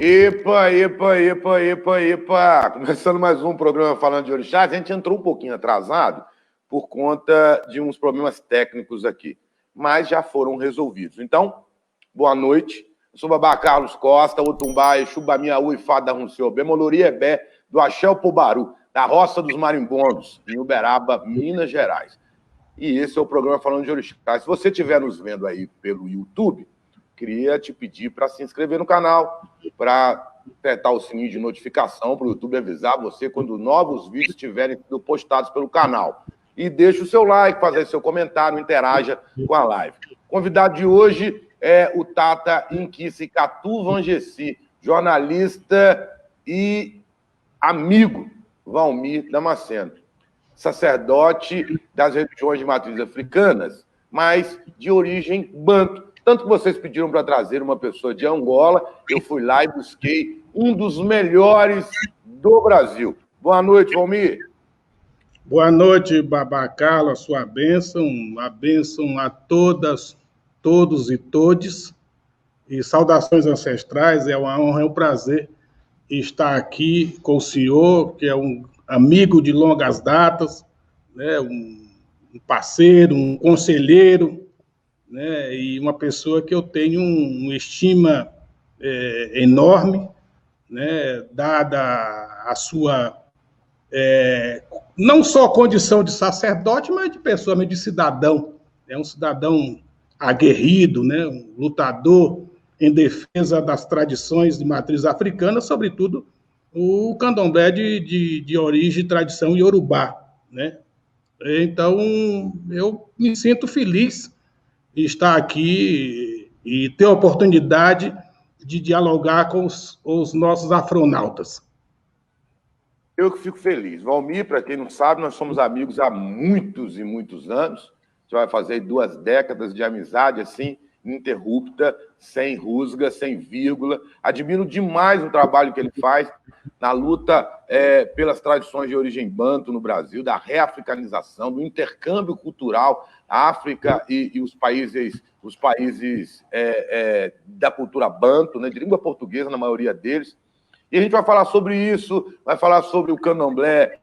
Epa, epa, epa, epa, epa! Começando mais um programa Falando de Orixás. A gente entrou um pouquinho atrasado por conta de uns problemas técnicos aqui, mas já foram resolvidos. Então, boa noite. Eu sou Babá Carlos Costa, Otumbá, Exubamiaú e Fada Runceu, Bemolori Ebé, do Axel Pobaru, da Roça dos Marimbondos, em Uberaba, Minas Gerais. E esse é o programa Falando de Orixás. Se você estiver nos vendo aí pelo YouTube, queria te pedir para se inscrever no canal, para apertar o sininho de notificação para o YouTube avisar você quando novos vídeos estiverem sendo postados pelo canal. E deixe o seu like, fazer seu comentário, interaja com a live. O convidado de hoje é o Tata Inkisi Catu Vangessi, jornalista e amigo Valmir Damasceno, sacerdote das religiões de matriz africanas, mas de origem banto. Tanto que vocês pediram para trazer uma pessoa de Angola, eu fui lá e busquei um dos melhores do Brasil. Boa noite, Valmir. Boa noite, Babá Carlos, a sua bênção, a bênção a todas, todos e todes, e saudações ancestrais. É uma honra, é um prazer estar aqui com o senhor, que é um amigo de longas datas, né, um parceiro, um conselheiro, né, e uma pessoa que eu tenho uma estima enorme, né, dada a sua, não só condição de sacerdote, mas de pessoa, mas de cidadão. É um cidadão aguerrido, né, um lutador em defesa das tradições de matriz africana, sobretudo o candomblé de origem e tradição iorubá, né? Então, eu me sinto feliz estar aqui e ter a oportunidade de dialogar com os nossos afronautas. Eu que fico feliz. Valmir, para quem não sabe, nós somos amigos há muitos e muitos anos. A gente vai fazer 2 décadas de amizade, assim, ininterrupta, sem rusga, sem vírgula. Admiro demais o trabalho que ele faz na luta pelas tradições de origem banto no Brasil, da reafricanização, do intercâmbio cultural, a África e os países da cultura banto, né, de língua portuguesa, na maioria deles. E a gente vai falar sobre isso, vai falar sobre o candomblé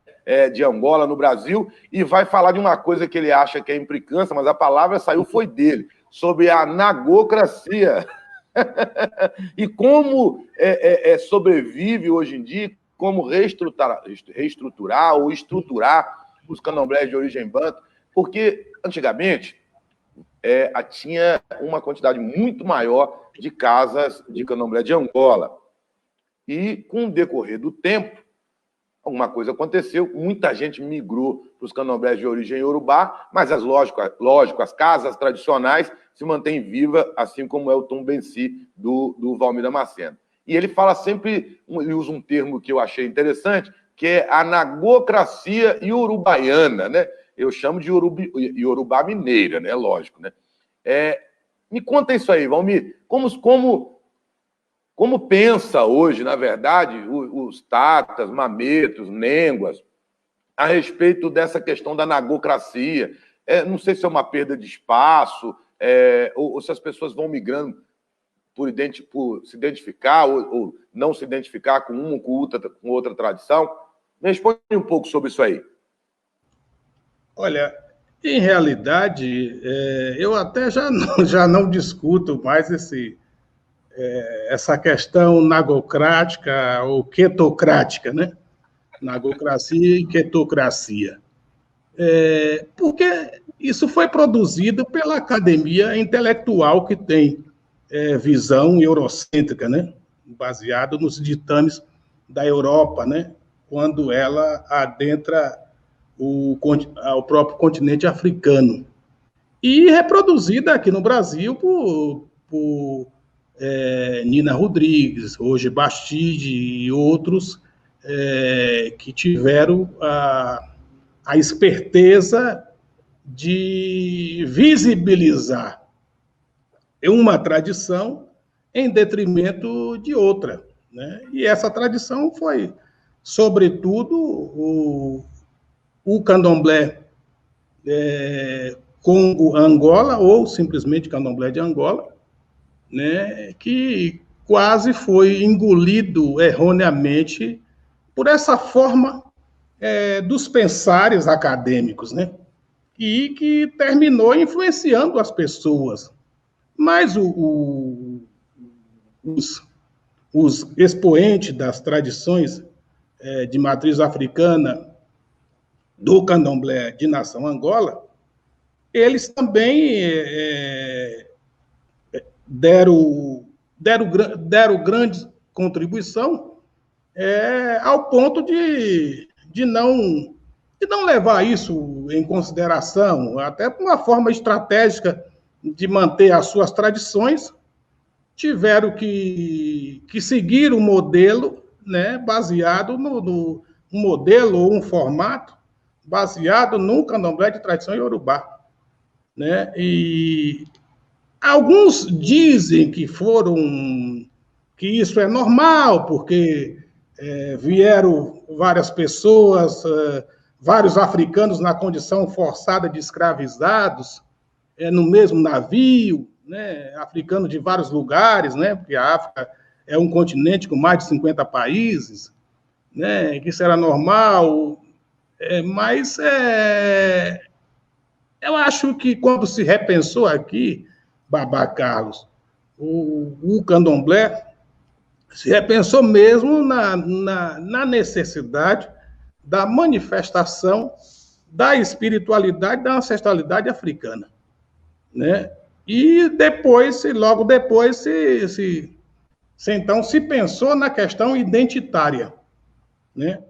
de Angola no Brasil e vai falar de uma coisa que ele acha que é implicância, mas a palavra saiu foi dele, sobre a nagocracia. E como sobrevive hoje em dia, como reestruturar ou estruturar os candomblés de origem banto, porque antigamente tinha uma quantidade muito maior de casas de candomblé de Angola. E, com o decorrer do tempo, alguma coisa aconteceu, muita gente migrou para os candomblés de origem iorubá, mas, lógico, as casas tradicionais se mantêm vivas, assim como é o Tumbensi do Valmir Damasceno. E ele fala sempre, ele usa um termo que eu achei interessante, que é a nagocracia iorubaiana, né? Eu chamo de iorubá mineira, né? Lógico, né? Me conta isso aí, Valmir. Como pensa hoje, na verdade, os tatas, mametos, nenguas, a respeito dessa questão da nagocracia? Não sei se é uma perda de espaço, ou se as pessoas vão migrando por se identificar ou não se identificar com uma ou com outra tradição. Me responde um pouco sobre isso aí. Olha, em realidade, eu até já não discuto mais essa questão nagocrática ou quetocrática, né? Nagocracia e quetocracia. Porque isso foi produzido pela academia intelectual que tem visão eurocêntrica, né? Baseado nos ditames da Europa, né? Quando ela adentra o próprio continente africano. E reproduzida aqui no Brasil por Nina Rodrigues, Roger Bastide e outros que tiveram a esperteza de visibilizar uma tradição em detrimento de outra, né? E essa tradição foi, sobretudo, o candomblé Congo-Angola, ou simplesmente candomblé de Angola, né, que quase foi engolido erroneamente por essa forma dos pensares acadêmicos, né? E que terminou influenciando as pessoas. Mas os expoentes das tradições de matriz africana do candomblé de nação Angola, eles também deram grande contribuição ao ponto de não levar isso em consideração, até por uma forma estratégica de manter as suas tradições, tiveram que seguir um modelo, né, baseado no modelo ou um formato baseado no candomblé de tradição iorubá, né? E alguns dizem que isso é normal, porque vieram várias pessoas, vários africanos na condição forçada de escravizados, no mesmo navio, né, africanos de vários lugares, né, porque a África é um continente com mais de 50 países, né, que isso era normal, mas eu acho que quando se repensou aqui, Babá Carlos, o candomblé, se repensou mesmo na necessidade da manifestação da espiritualidade, da ancestralidade africana, né? E depois, logo depois, então se pensou na questão identitária, né?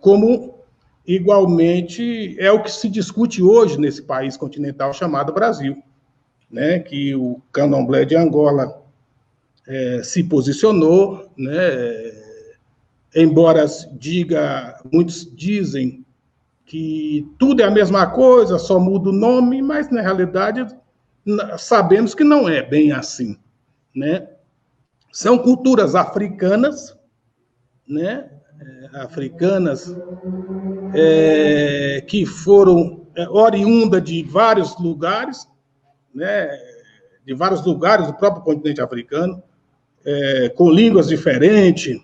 Como igualmente é o que se discute hoje nesse país continental chamado Brasil, né? Que o candomblé de Angola se posicionou, né? Embora muitos dizem que tudo é a mesma coisa, só muda o nome, mas na realidade sabemos que não é bem assim, né? São culturas africanas, né? Africanas que foram oriundas de vários lugares, né? De vários lugares do próprio continente africano, com línguas diferentes,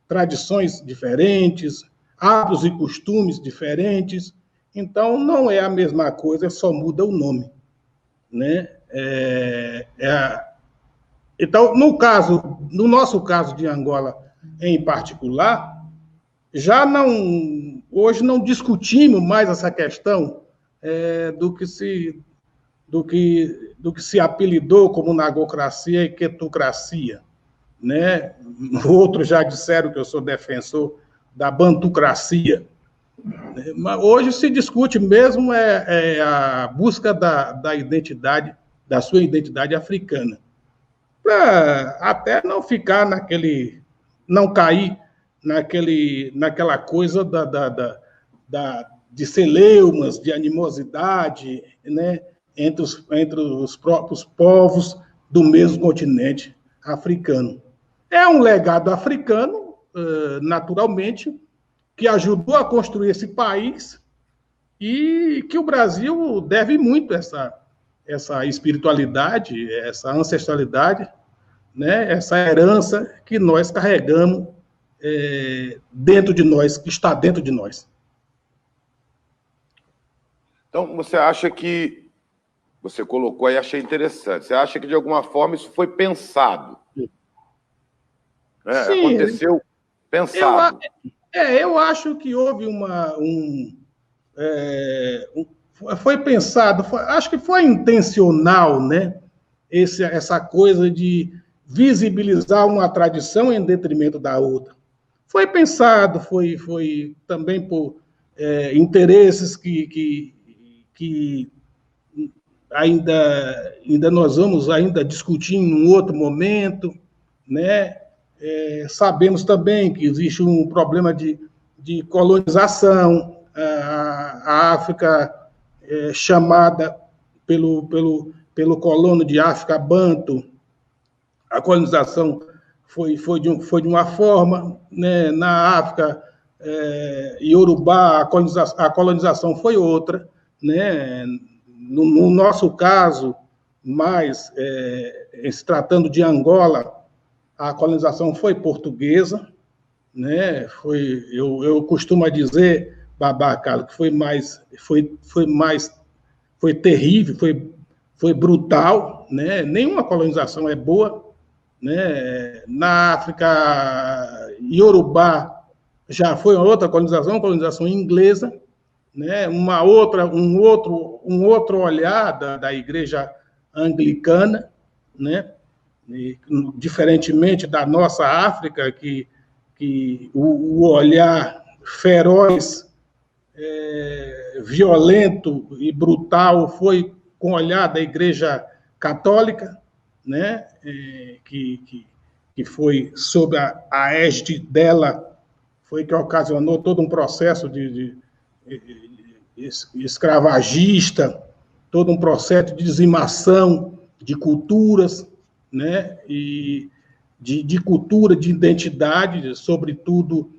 tradições diferentes, hábitos e costumes diferentes. Então, não é a mesma coisa, só muda o nome, né? Então, no nosso caso de Angola em particular, hoje não discutimos mais essa questão do que se apelidou como nagocracia e quetocracia, né? Outros já disseram que eu sou defensor da bantucracia. Mas hoje se discute mesmo a busca da identidade, da sua identidade africana, para até não ficar não cair naquela coisa de celeumas, de animosidade, né, entre os próprios povos do mesmo continente africano. É um legado africano, naturalmente, que ajudou a construir esse país e que o Brasil deve muito essa espiritualidade, essa ancestralidade, né, essa herança que nós carregamos dentro de nós, que está dentro de nós. Então, você acha que, você colocou aí, achei interessante, você acha que de alguma forma isso foi pensado? Sim, aconteceu pensado. Eu acho que houve foi pensado, acho que foi intencional, né? Essa coisa de visibilizar uma tradição em detrimento da outra. Foi pensado, foi também por interesses que ainda nós vamos discutir em um outro momento, né? Sabemos também que existe um problema de colonização. A África chamada pelo colono de África Banto, a colonização foi de uma forma, né? Na África Iorubá, a colonização foi outra, né? No nosso caso, mais se tratando de Angola, a colonização foi portuguesa, né? Eu costumo dizer, Babá Carlos, que foi terrível, foi brutal, né? Nenhuma colonização é boa, né? Na África, Iorubá já foi uma colonização inglesa, né? Um outro olhar da Igreja Anglicana, né? E, diferentemente da nossa África, que o olhar feroz, violento e brutal foi com o olhar da Igreja Católica, né? Que foi sob a égide dela, foi que ocasionou todo um processo de escravagista, todo um processo de dizimação de culturas, né? E de cultura, de identidade, sobretudo,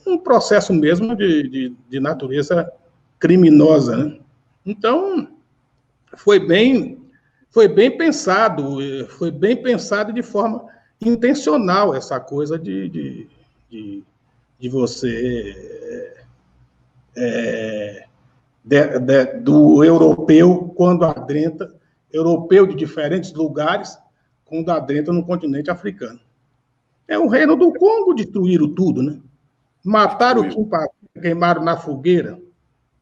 um processo mesmo de natureza criminosa, né? Então, foi bem pensado, de forma intencional essa coisa de você do europeu quando adentra, europeu de diferentes lugares, quando adentra no continente africano. É o reino do Congo, destruíram tudo, né? Mataram o Kimpatu, queimaram na fogueira,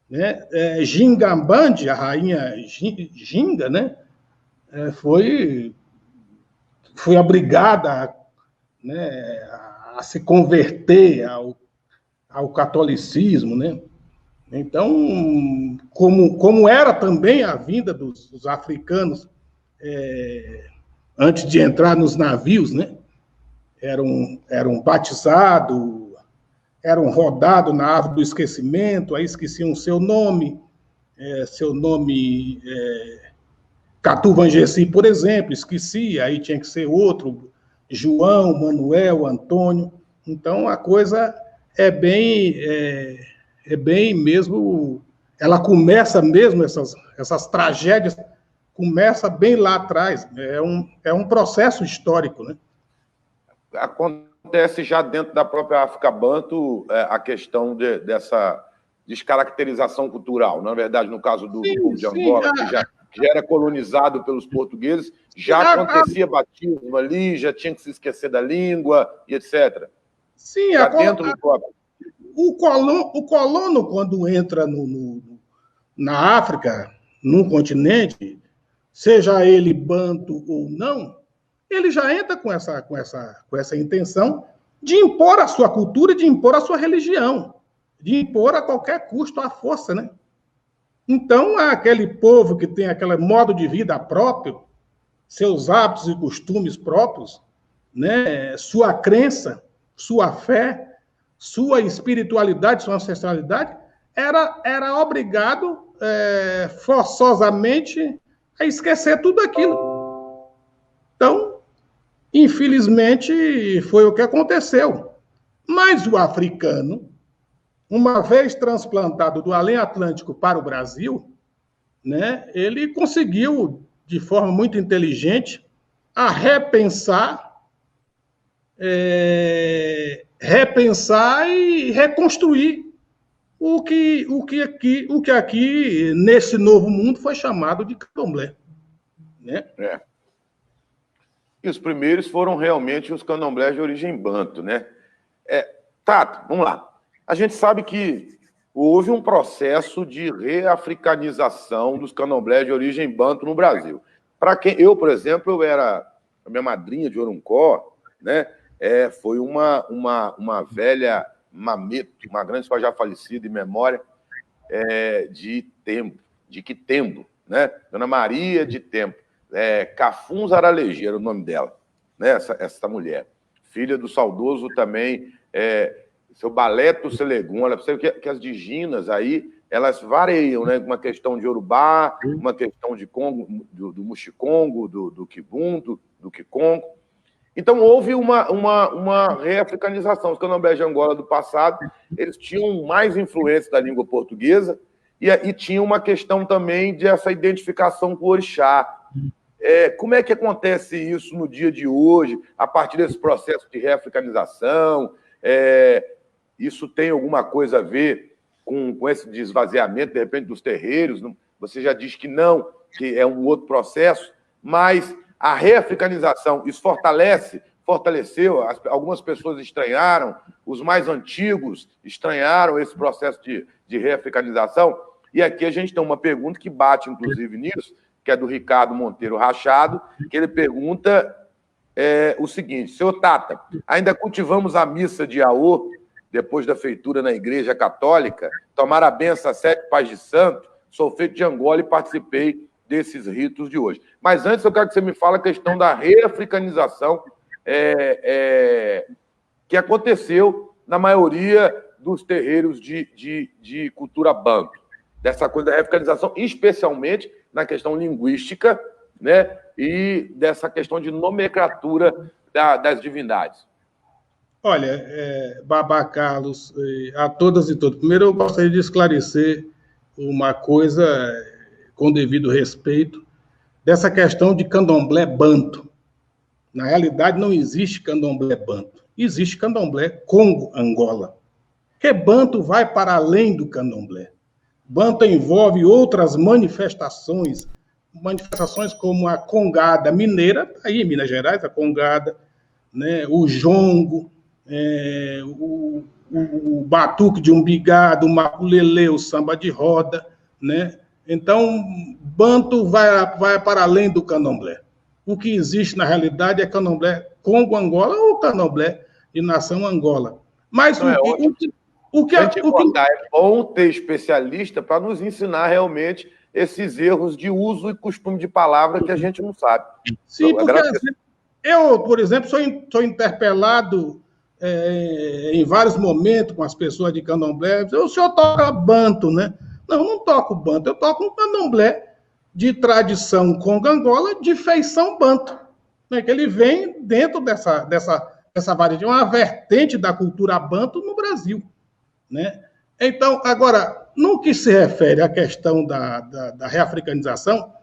né? Gingambande, a rainha Ginga, né? Foi obrigada, né, a se converter ao catolicismo, né? Então, como era também a vinda dos africanos antes de entrar nos navios, né? Eram batizados, eram rodados na árvore do esquecimento, aí esqueciam seu nome Catu Vangessi, por exemplo, esquecia, aí tinha que ser outro, João, Manuel, Antônio. Então, a coisa é bem mesmo, ela começa mesmo, essas tragédias, começa bem lá atrás, é um processo histórico, né? Acontece já dentro da própria África Banto a questão dessa descaracterização cultural. Na verdade, no caso do povo de Angola, que já era colonizado pelos portugueses, já acontecia batismo ali, já tinha que se esquecer da língua, e etc. Sim, já dentro do próprio. O colono, quando entra na África, num continente, seja ele banto ou não, ele já entra com essa intenção de impor a sua cultura, de impor a sua religião, de impor a qualquer custo a força, né? Então, aquele povo que tem aquele modo de vida próprio, seus hábitos e costumes próprios, né? Sua crença, sua fé, sua espiritualidade, sua ancestralidade, era obrigado forçosamente a esquecer tudo aquilo. Então, infelizmente, foi o que aconteceu. Mas o africano, uma vez transplantado do além Atlântico para o Brasil, né, ele conseguiu, de forma muito inteligente, a repensar e reconstruir o que aqui, nesse novo mundo, foi chamado de candomblé. Né? E os primeiros foram realmente os candomblés de origem banto, né? Tato, vamos lá. A gente sabe que houve um processo de reafricanização dos candomblés de origem banto no Brasil. Para quem eu, por exemplo, a minha madrinha de Oruncó, né? Foi uma velha mameto, uma grande senhora já falecida em memória, de Quitembo, né? Dona Maria de Tempo. Cafuns Aralegia era o nome dela, né? Essa mulher. Filha do saudoso também, seu Baleto Selegum. Olha, você vê que as diginas aí, elas variam, né? Uma questão de Yorubá, uma questão de Congo, do Muxicongo, do Kibundu, do Kikongo. Então, houve uma reafricanização. Os candomblés de Angola do passado, eles tinham mais influência da língua portuguesa e tinha uma questão também dessa identificação com o orixá. Como é que acontece isso no dia de hoje, a partir desse processo de reafricanização? Isso tem alguma coisa a ver com esse desvaziamento, de repente, dos terreiros? Você já diz que não, que é um outro processo, mas a reafricanização, isso fortaleceu, algumas pessoas estranharam, os mais antigos estranharam esse processo de reafricanização. E aqui a gente tem uma pergunta que bate, inclusive, nisso, que é do Ricardo Monteiro Rachado, que ele pergunta o seguinte: senhor Tata, ainda cultivamos a missa de Iaô, depois da feitura na Igreja Católica, tomar a benção a 7 pais de santo, sou feito de Angola e participei desses ritos de hoje. Mas antes eu quero que você me fale a questão da reafricanização que aconteceu na maioria dos terreiros de cultura banto. Dessa coisa da reafricanização, especialmente na questão linguística, né, e dessa questão de nomenclatura das divindades. Olha, Babá Carlos, a todas e todos, primeiro eu gostaria de esclarecer uma coisa com devido respeito, dessa questão de candomblé banto. Na realidade, não existe candomblé banto. Existe candomblé Congo-Angola. Porque banto vai para além do candomblé. Banto envolve outras manifestações como a congada mineira, aí em Minas Gerais, a congada, né, o jongo, o batuque de umbigado, o maculelê, o samba de roda, né? Então, banto vai para além do candomblé. O que existe, na realidade, é candomblé Congo-Angola ou candomblé de nação Angola. Mas é bom ter especialista para nos ensinar realmente esses erros de uso e costume de palavra que a gente não sabe. Sim, porque eu, por exemplo, sou interpelado em vários momentos com as pessoas de candomblé. O senhor toca banto, né? Não, eu não toco banto, eu toco um candomblé de tradição Congo-Angola, de feição banto, né? Que ele vem dentro dessa variedade, uma vertente da cultura banto no Brasil, né? Então, agora, no que se refere à questão da reafricanização,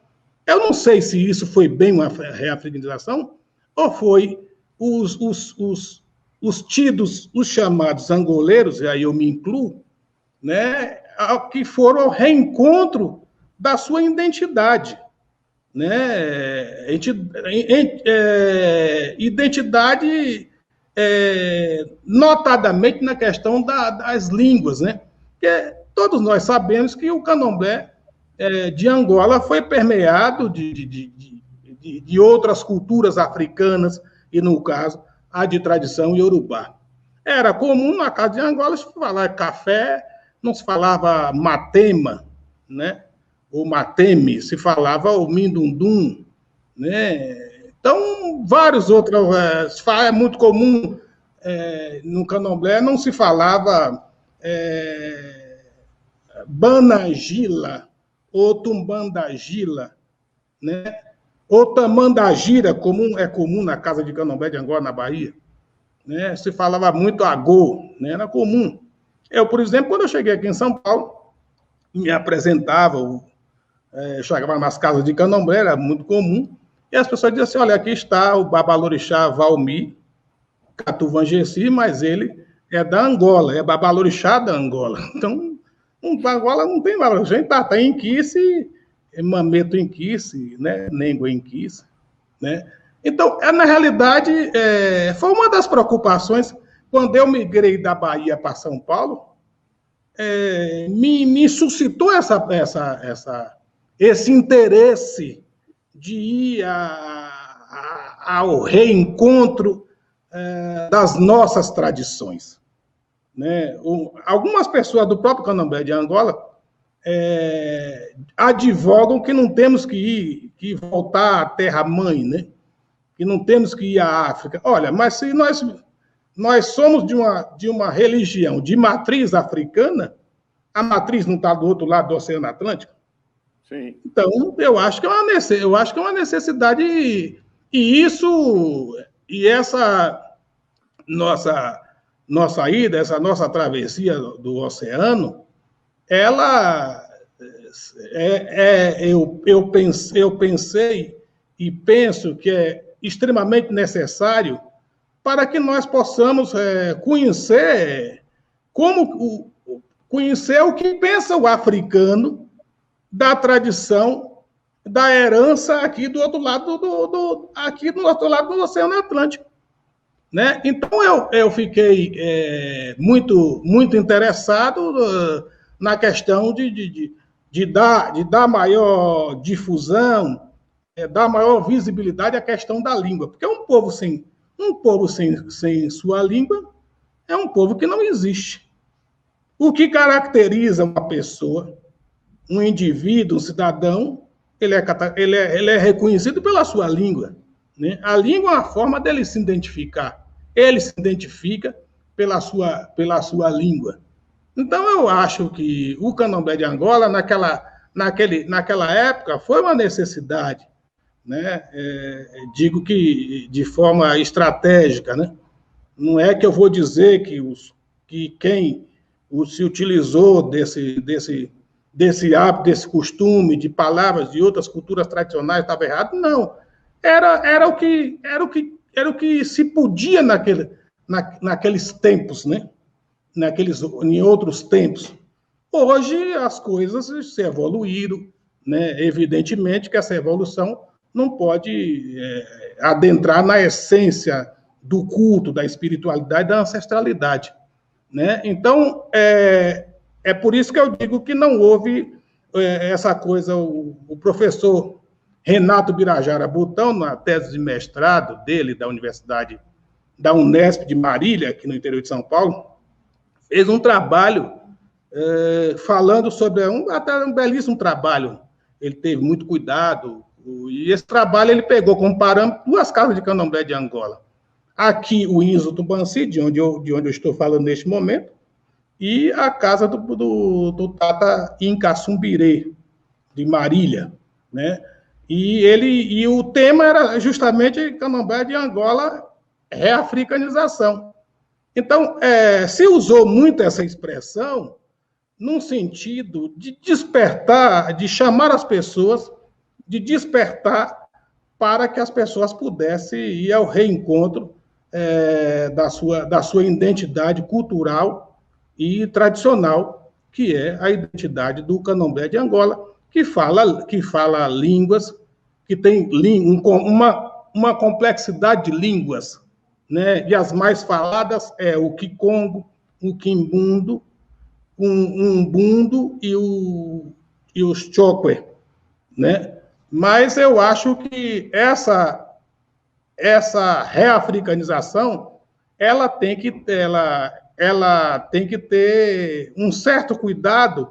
eu não sei se isso foi bem uma reafricanização ou foi os tidos, os chamados angoleiros, e aí eu me incluo, né, que foram ao reencontro da sua identidade, né? Identidade, notadamente na questão das línguas, né? Porque todos nós sabemos que o candomblé de Angola foi permeado de outras culturas africanas, e, no caso, a de tradição iorubá. Era comum, na casa de Angola, se falar café, não se falava matema, né? Ou mateme, se falava o mindundum, né? Então, vários outros... é muito comum, no candomblé, não se falava banagila, ou tumbandagila, né? Ou tamandagira, é comum na casa de candomblé de Angola, na Bahia, né? Se falava muito agô, né? Era comum. Eu, por exemplo, quando eu cheguei aqui em São Paulo, me apresentava, chegava nas casas de candomblé, era muito comum, e as pessoas diziam assim: olha, aqui está o Babalorixá Valmi Catuvangessi, mas ele é da Angola, é Babalorixá da Angola. Então, Angola não tem valor. A gente tá em Inquice, Mameto Inquice, né? Nengo Inquice, né? Então, na realidade, foi uma das preocupações quando eu migrei da Bahia para São Paulo. Me suscitou esse interesse de ir ao reencontro das nossas tradições, né? Algumas pessoas do próprio candomblé de Angola advogam que não temos que voltar à terra-mãe, né? Que não temos que ir à África. Olha, mas se nós somos de uma religião de matriz africana, a matriz não está do outro lado do Oceano Atlântico? Sim. Então, eu acho que é uma necessidade, e essa nossa ida, essa nossa travessia do oceano, ela eu pensei e penso que é extremamente necessário para que nós possamos conhecer conhecer o que pensa o africano da tradição, da herança aqui do outro lado aqui do outro lado do Oceano Atlântico, né? Então eu fiquei muito interessado na questão de dar maior difusão, dar maior visibilidade à questão da língua, porque um povo sem sua língua é um povo que não existe. O que caracteriza uma pessoa, um indivíduo, um cidadão, ele é reconhecido pela sua língua, né? A língua é uma forma dele se identificar. Ele se identifica pela sua língua. Então, eu acho que o Candomblé de Angola, naquela época, foi uma necessidade, né? Digo que de forma estratégica, né? Não é que eu vou dizer que quem se utilizou desse hábito, desse costume, de palavras de outras culturas tradicionais estava errado, não. Era o que se podia naqueles tempos, né? Em outros tempos. Hoje as coisas se evoluíram, né? Evidentemente que essa evolução não pode adentrar na essência do culto, da espiritualidade, da ancestralidade, né? Então, é por isso que eu digo que não houve essa coisa. O professor Renato Birajara Butão, na tese de mestrado dele, da Universidade da Unesp de Marília, aqui no interior de São Paulo, fez um trabalho falando sobre até um belíssimo trabalho. Ele teve muito cuidado, e esse trabalho ele pegou como parâmetro 2 casas de Candomblé de Angola. Aqui, o Inzo Tumbanci, de onde eu estou falando neste momento, e a casa do Tata Incaçumbirê, de Marília, né? E o tema era justamente Candomblé de Angola, reafricanização. Então, se usou muito essa expressão num sentido de despertar, de chamar as pessoas, de despertar para que as pessoas pudessem ir ao reencontro da sua identidade cultural e tradicional, que é a identidade do Candomblé de Angola, que fala línguas, que tem uma complexidade de línguas, né? E as mais faladas é o Kikongo, o Quimbundo, o Umbundo e os Chokwe, né? Mas eu acho que essa reafricanização ela tem que ter um certo cuidado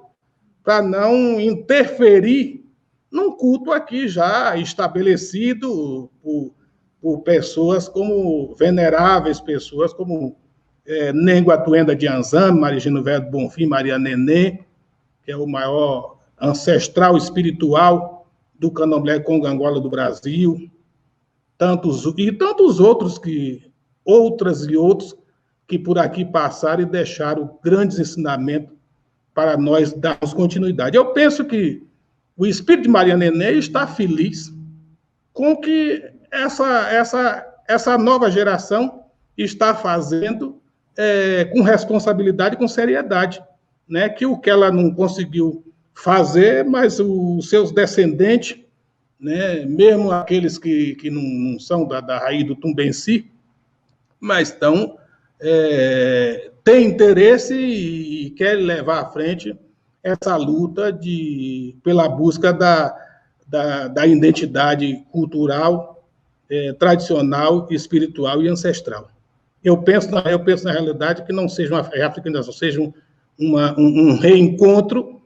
para não interferir num culto aqui já estabelecido por pessoas como veneráveis, pessoas como Nengo Atuenda de Anzame, Marigino Velho do Bonfim, Maria Nenê, que é o maior ancestral espiritual do Candomblé Congo-Angola do Brasil, tantos outros que por aqui passaram e deixaram grandes ensinamentos para nós darmos continuidade. Eu penso que o espírito de Maria Nenê está feliz com o que essa nova geração está fazendo com responsabilidade e com seriedade, né? Que o que ela não conseguiu fazer, mas os seus descendentes, né? Mesmo aqueles que não são da raiz do Tumbenci, mas têm interesse e querem levar à frente essa luta pela busca da identidade cultural, tradicional, espiritual e ancestral. Eu penso na realidade que não seja uma reafricanização, seja um reencontro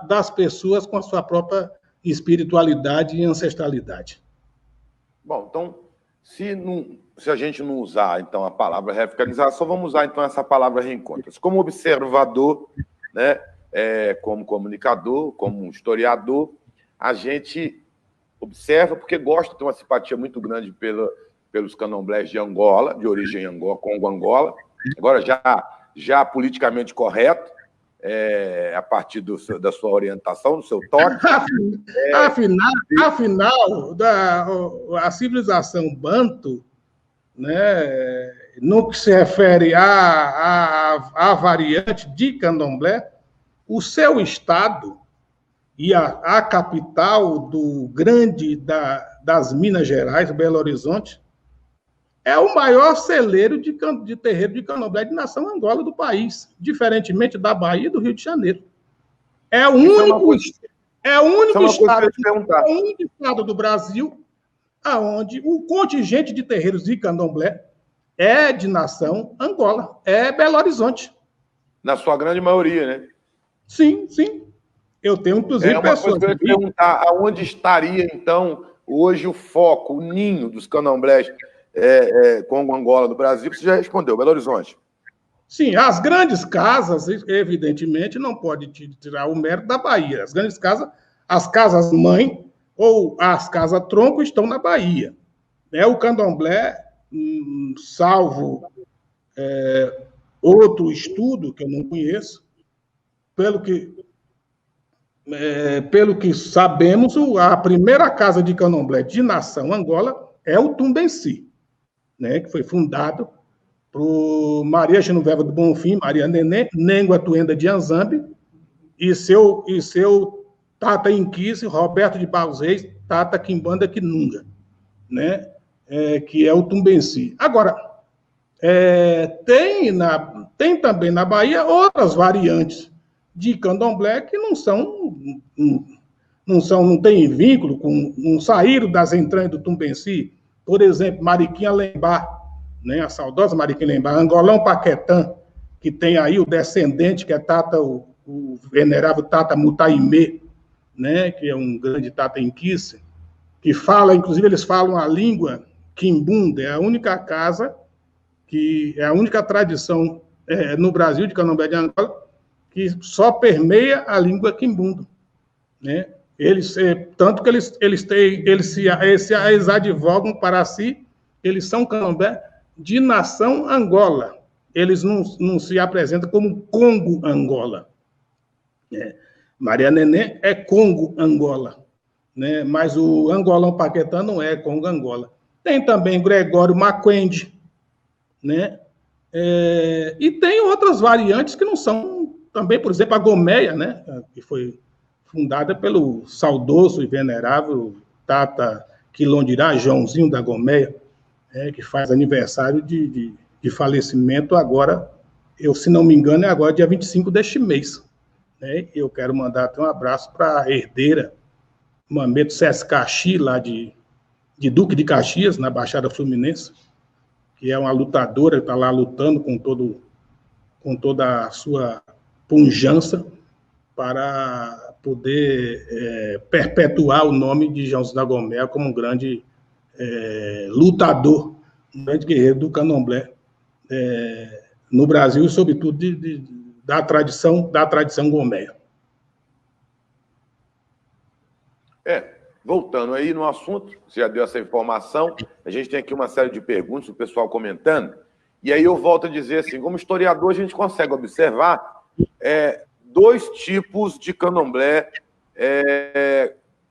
das pessoas com a sua própria espiritualidade e ancestralidade. Bom, então, se a gente não usar, então, a palavra reafricanização, vamos usar, então, essa palavra reencontro. Como observador, né, como comunicador, como historiador, a gente observa porque gosta, tem uma simpatia muito grande pelos candomblés de Angola, de origem Congo-Angola, agora já politicamente correto, a partir da sua orientação, do seu toque. Afinal, a civilização banto, né, no que se refere à variante de candomblé, o seu estado e a capital das Minas Gerais, Belo Horizonte, é o maior celeiro de terreiro de candomblé de nação Angola do país, diferentemente da Bahia e do Rio de Janeiro. É o único estado do Brasil onde o contingente de terreiros de candomblé é de nação Angola, é Belo Horizonte. Na sua grande maioria, né? Sim. Eu tenho, inclusive, pessoas... Coisa que eu ia perguntar, aonde estaria, então, hoje o foco, o ninho dos candomblés Congo-Angola do Brasil? Você já respondeu, Belo Horizonte. Sim, as grandes casas, evidentemente, não pode tirar o mérito da Bahia. As grandes casas, as casas-mãe ou as casas-tronco estão na Bahia. O candomblé, salvo outro estudo que eu não conheço, pelo que sabemos, a primeira casa de candomblé de nação Angola é o Tumbenci, né, que foi fundado por Maria Genoveva do Bonfim, Maria Nenê, Nengua Tuenda de Anzambe, e seu Tata Inquise, Roberto de Barros Reis, Tata Quimbanda Quinunga, né, que é o Tumbenci. Agora, tem também na Bahia outras variantes de candomblé que não têm vínculo não saíram das entranhas do Tumbenci. Por exemplo, Mariquinha Lembá, né, a saudosa Mariquinha Lembá, Angolão Paquetã, que tem aí o descendente, que é o venerável Tata Mutaimê, né, que é um grande Tata Inquice, que fala, inclusive eles falam a língua Quimbunda, é a única casa, que é a única tradição no Brasil de candomblé de Angola, que só permeia a língua quimbundo, né? Tanto que eles advogam para si, eles são candomblé de nação Angola. Eles não se apresentam como Congo Angola. Maria Nenê é Congo Angola, né? Mas o Angolão Paquetã não é Congo Angola. Tem também Gregório Maquende, né? E tem outras variantes que não são também, por exemplo, a Gomeia, né, que foi fundada pelo saudoso e venerável Tata Quilondirá, Joãozinho da Gomeia, que faz aniversário de falecimento agora, se não me engano, é agora dia 25 deste mês. Né? Eu quero mandar até um abraço para a herdeira Mameto Sescaxi, lá de Duque de Caxias, na Baixada Fluminense, que é uma lutadora, está lá lutando com toda a sua pujança para poder perpetuar o nome de Joãozinho da Gomeia como um grande lutador, um grande guerreiro do candomblé no Brasil e, sobretudo, da tradição Gomeia. Voltando aí no assunto, você já deu essa informação, a gente tem aqui uma série de perguntas, o pessoal comentando, e aí eu volto a dizer assim, como historiador, a gente consegue observar dois tipos de candomblé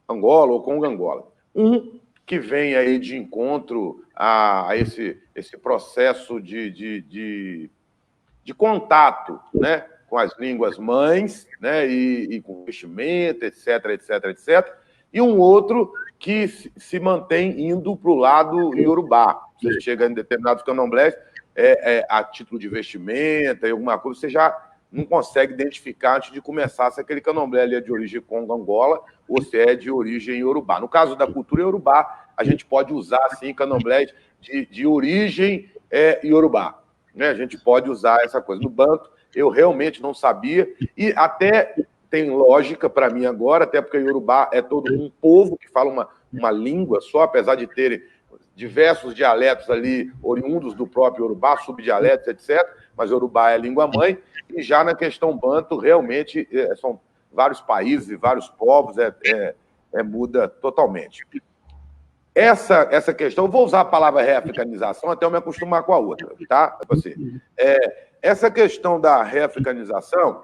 Angola ou Congo Angola. Um que vem aí de encontro a esse processo de contato, né, com as línguas mães, né, e com vestimenta, etc, etc, etc. E um outro que se mantém indo para o lado iorubá. Você chega em determinados candomblés, a título de vestimenta e alguma coisa, você já não consegue identificar antes de começar se aquele candomblé ali é de origem Congo-Angola ou se é de origem iorubá. No caso da cultura iorubá, a gente pode usar, sim, candomblés de origem iorubá. Né? A gente pode usar essa coisa. No banto, eu realmente não sabia, e até tem lógica para mim agora, até porque iorubá é todo um povo que fala uma língua só, apesar de terem diversos dialetos ali oriundos do próprio iorubá, subdialetos, etc., mas iorubá é a língua-mãe, e já na questão banto, realmente, são vários países e vários povos, muda totalmente. Essa questão, vou usar a palavra reafricanização até eu me acostumar com a outra, tá? Assim, essa questão da reafricanização,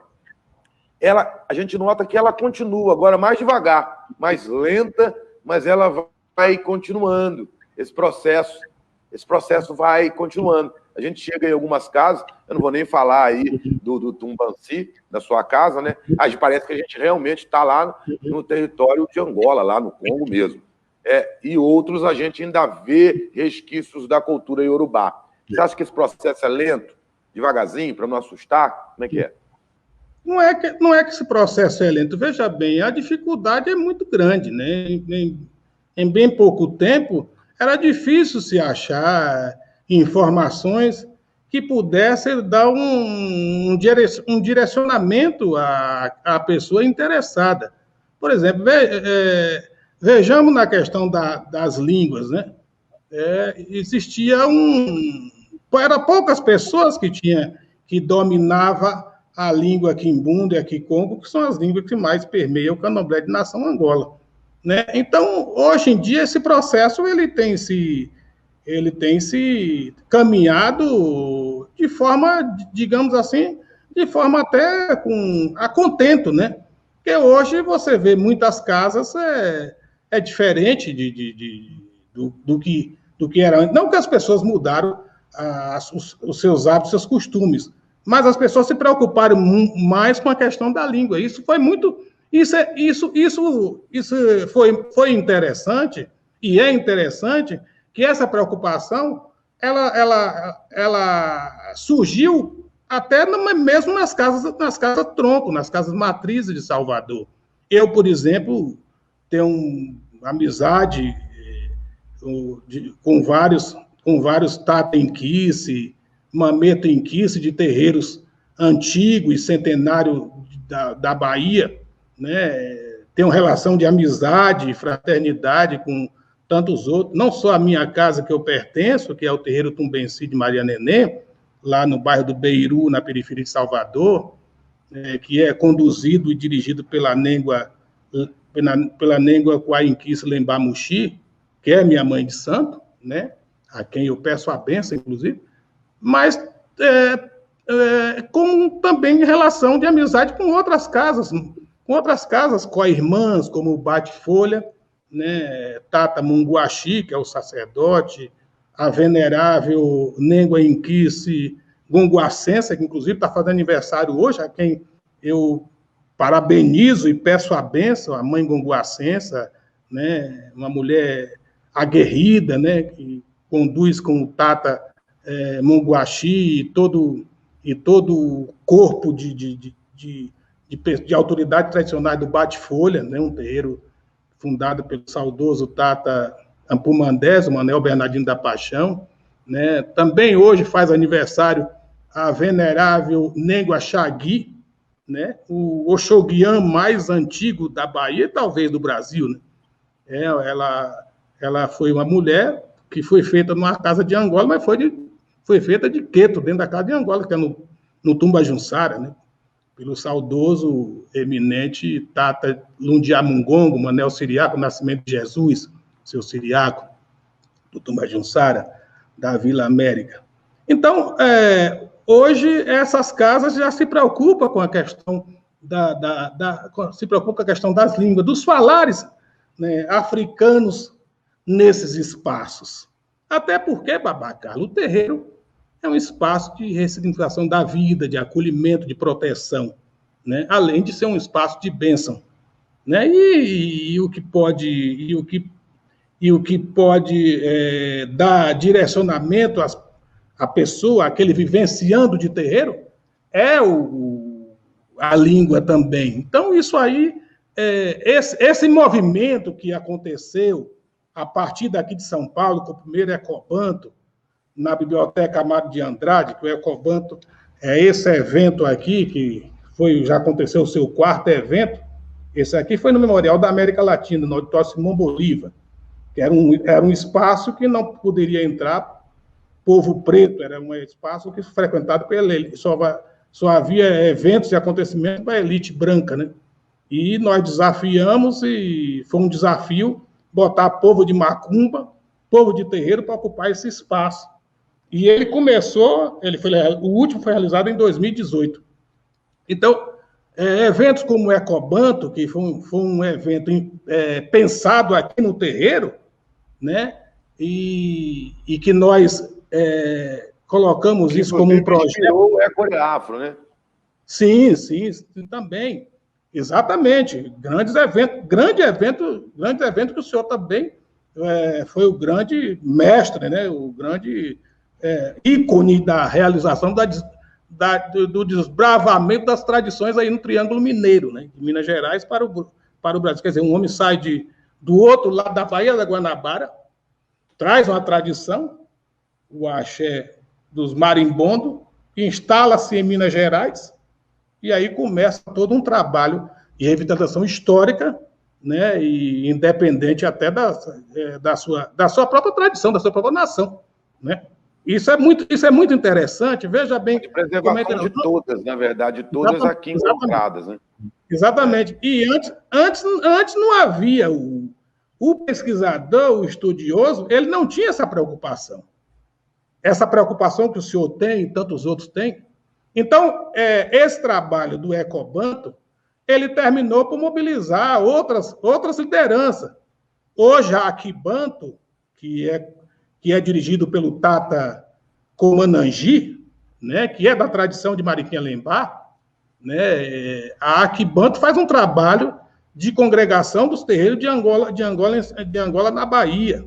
a gente nota que ela continua, agora mais devagar, mais lenta, mas ela vai continuando. Esse processo vai continuando. A gente chega em algumas casas, eu não vou nem falar aí do Tumbanci, da sua casa, né? Parece que a gente realmente está lá no território de Angola, lá no Congo mesmo. E outros a gente ainda vê resquícios da cultura iorubá. Você acha que esse processo é lento, devagarzinho, para não assustar? Como é que é? Não é que esse processo é lento. Veja bem, a dificuldade é muito grande, né? Em bem pouco tempo, era difícil se achar informações que pudessem dar um direcionamento à pessoa interessada. Por exemplo, vejamos na questão das línguas, né? Existia eram poucas pessoas que dominavam a língua quimbundu e a kikongo, que são as línguas que mais permeiam o candomblé de nação Angola, né? Então, hoje em dia, esse processo ele tem se caminhado de forma, digamos assim, de forma até a contento, né? Porque hoje você vê muitas casas diferente do que era antes. Não que as pessoas mudaram os seus hábitos, seus costumes, mas as pessoas se preocuparam mais com a questão da língua. Isso foi muito... Isso foi interessante, e é interessante que essa preocupação ela surgiu até mesmo nas casas tronco, nas casas matrizes de Salvador. Eu, por exemplo, tenho amizade com vários Tata Inquice, Mameta Inquice, de terreiros antigos e centenários da Bahia, né? Tenho relação de amizade e fraternidade com tantos outros, não só a minha casa que eu pertenço, que é o terreiro Tumbenci de Maria Nenê, lá no bairro do Beiru, na periferia de Salvador, que é conduzido e dirigido pela Nengua Quainquis Lembamuxi, que é minha mãe de santo, né? A quem eu peço a benção, inclusive, mas com também relação de amizade com outras casas co-irmãs, como o Bate-Folha, né? Tata Munguaxi, que é o sacerdote, a venerável Nengua Inquice Gunguacensa, que inclusive está fazendo aniversário hoje, a quem eu parabenizo e peço a benção, a mãe Gunguacensa, né? Uma mulher aguerrida, né? Que conduz com o Tata Munguaxi e todo o corpo de autoridade tradicional do Bate-Folha, né? Um terreiro fundado pelo saudoso Tata Ampumandés, o Manel Bernardino da Paixão, né? Também hoje faz aniversário a venerável Nengua Xagui, né? O Oxoguian mais antigo da Bahia e talvez do Brasil, né? Ela foi uma mulher que foi feita numa casa de Angola, mas foi feita de Queto, dentro da casa de Angola, que é no Tumbajunsara, né? Pelo saudoso, eminente Tata Lundiamungongo, Manel Siriaco, Nascimento de Jesus, seu Siriaco, do Tumbajunsara, da Vila América. Então, hoje, essas casas já se preocupam com a questão se preocupam com a questão das línguas, dos falares, né, africanos nesses espaços. Até porque, Babacalo, o terreiro é um espaço de ressignificação da vida, de acolhimento, de proteção, né? Além de ser um espaço de bênção, né? E o que pode dar direcionamento à pessoa, aquele vivenciando de terreiro, é a língua também. Então, isso aí, esse movimento que aconteceu a partir daqui de São Paulo, com o primeiro Ecobanto, na Biblioteca Amado de Andrade, que o Ecobanto é esse evento aqui, que já aconteceu o seu quarto evento. Esse aqui foi no Memorial da América Latina, no Auditório Simão Bolívar, que era um espaço que não poderia entrar povo preto, era um espaço que frequentado pela elite, só havia eventos e acontecimentos para a elite branca, né? E nós desafiamos, e foi um desafio botar povo de macumba, povo de terreiro, para ocupar esse espaço. E o último foi realizado em 2018. Então, Eventos como o Ecobanto, que foi um evento pensado aqui no terreiro, né? E que nós colocamos isso como um projeto. Inspirou o Ecoafro, né? Sim, também. Exatamente. Grande evento que o senhor também foi o grande mestre, né? O grande ícone da realização do desbravamento das tradições aí no Triângulo Mineiro, né? De Minas Gerais para o Brasil. Quer dizer, um homem sai do outro lado da Baía da Guanabara, traz uma tradição, o axé dos marimbondos, instala-se em Minas Gerais, e aí começa todo um trabalho de revitalização histórica, né, e independente até da sua própria tradição, da sua própria nação, né? Isso é muito interessante, veja bem... De preservação de todas, na verdade, todas aqui encontradas, né? Exatamente. E antes não havia o pesquisador, o estudioso, ele não tinha essa preocupação. Essa preocupação que o senhor tem e tantos outros têm. Então, esse trabalho do Ecobanto, ele terminou por mobilizar outras lideranças. Hoje, a Aquibanto, que é dirigido pelo Tata Comanangi, né, que é da tradição de Mariquinha Lembar, né, a Aquibanto faz um trabalho de congregação dos terreiros de Angola na Bahia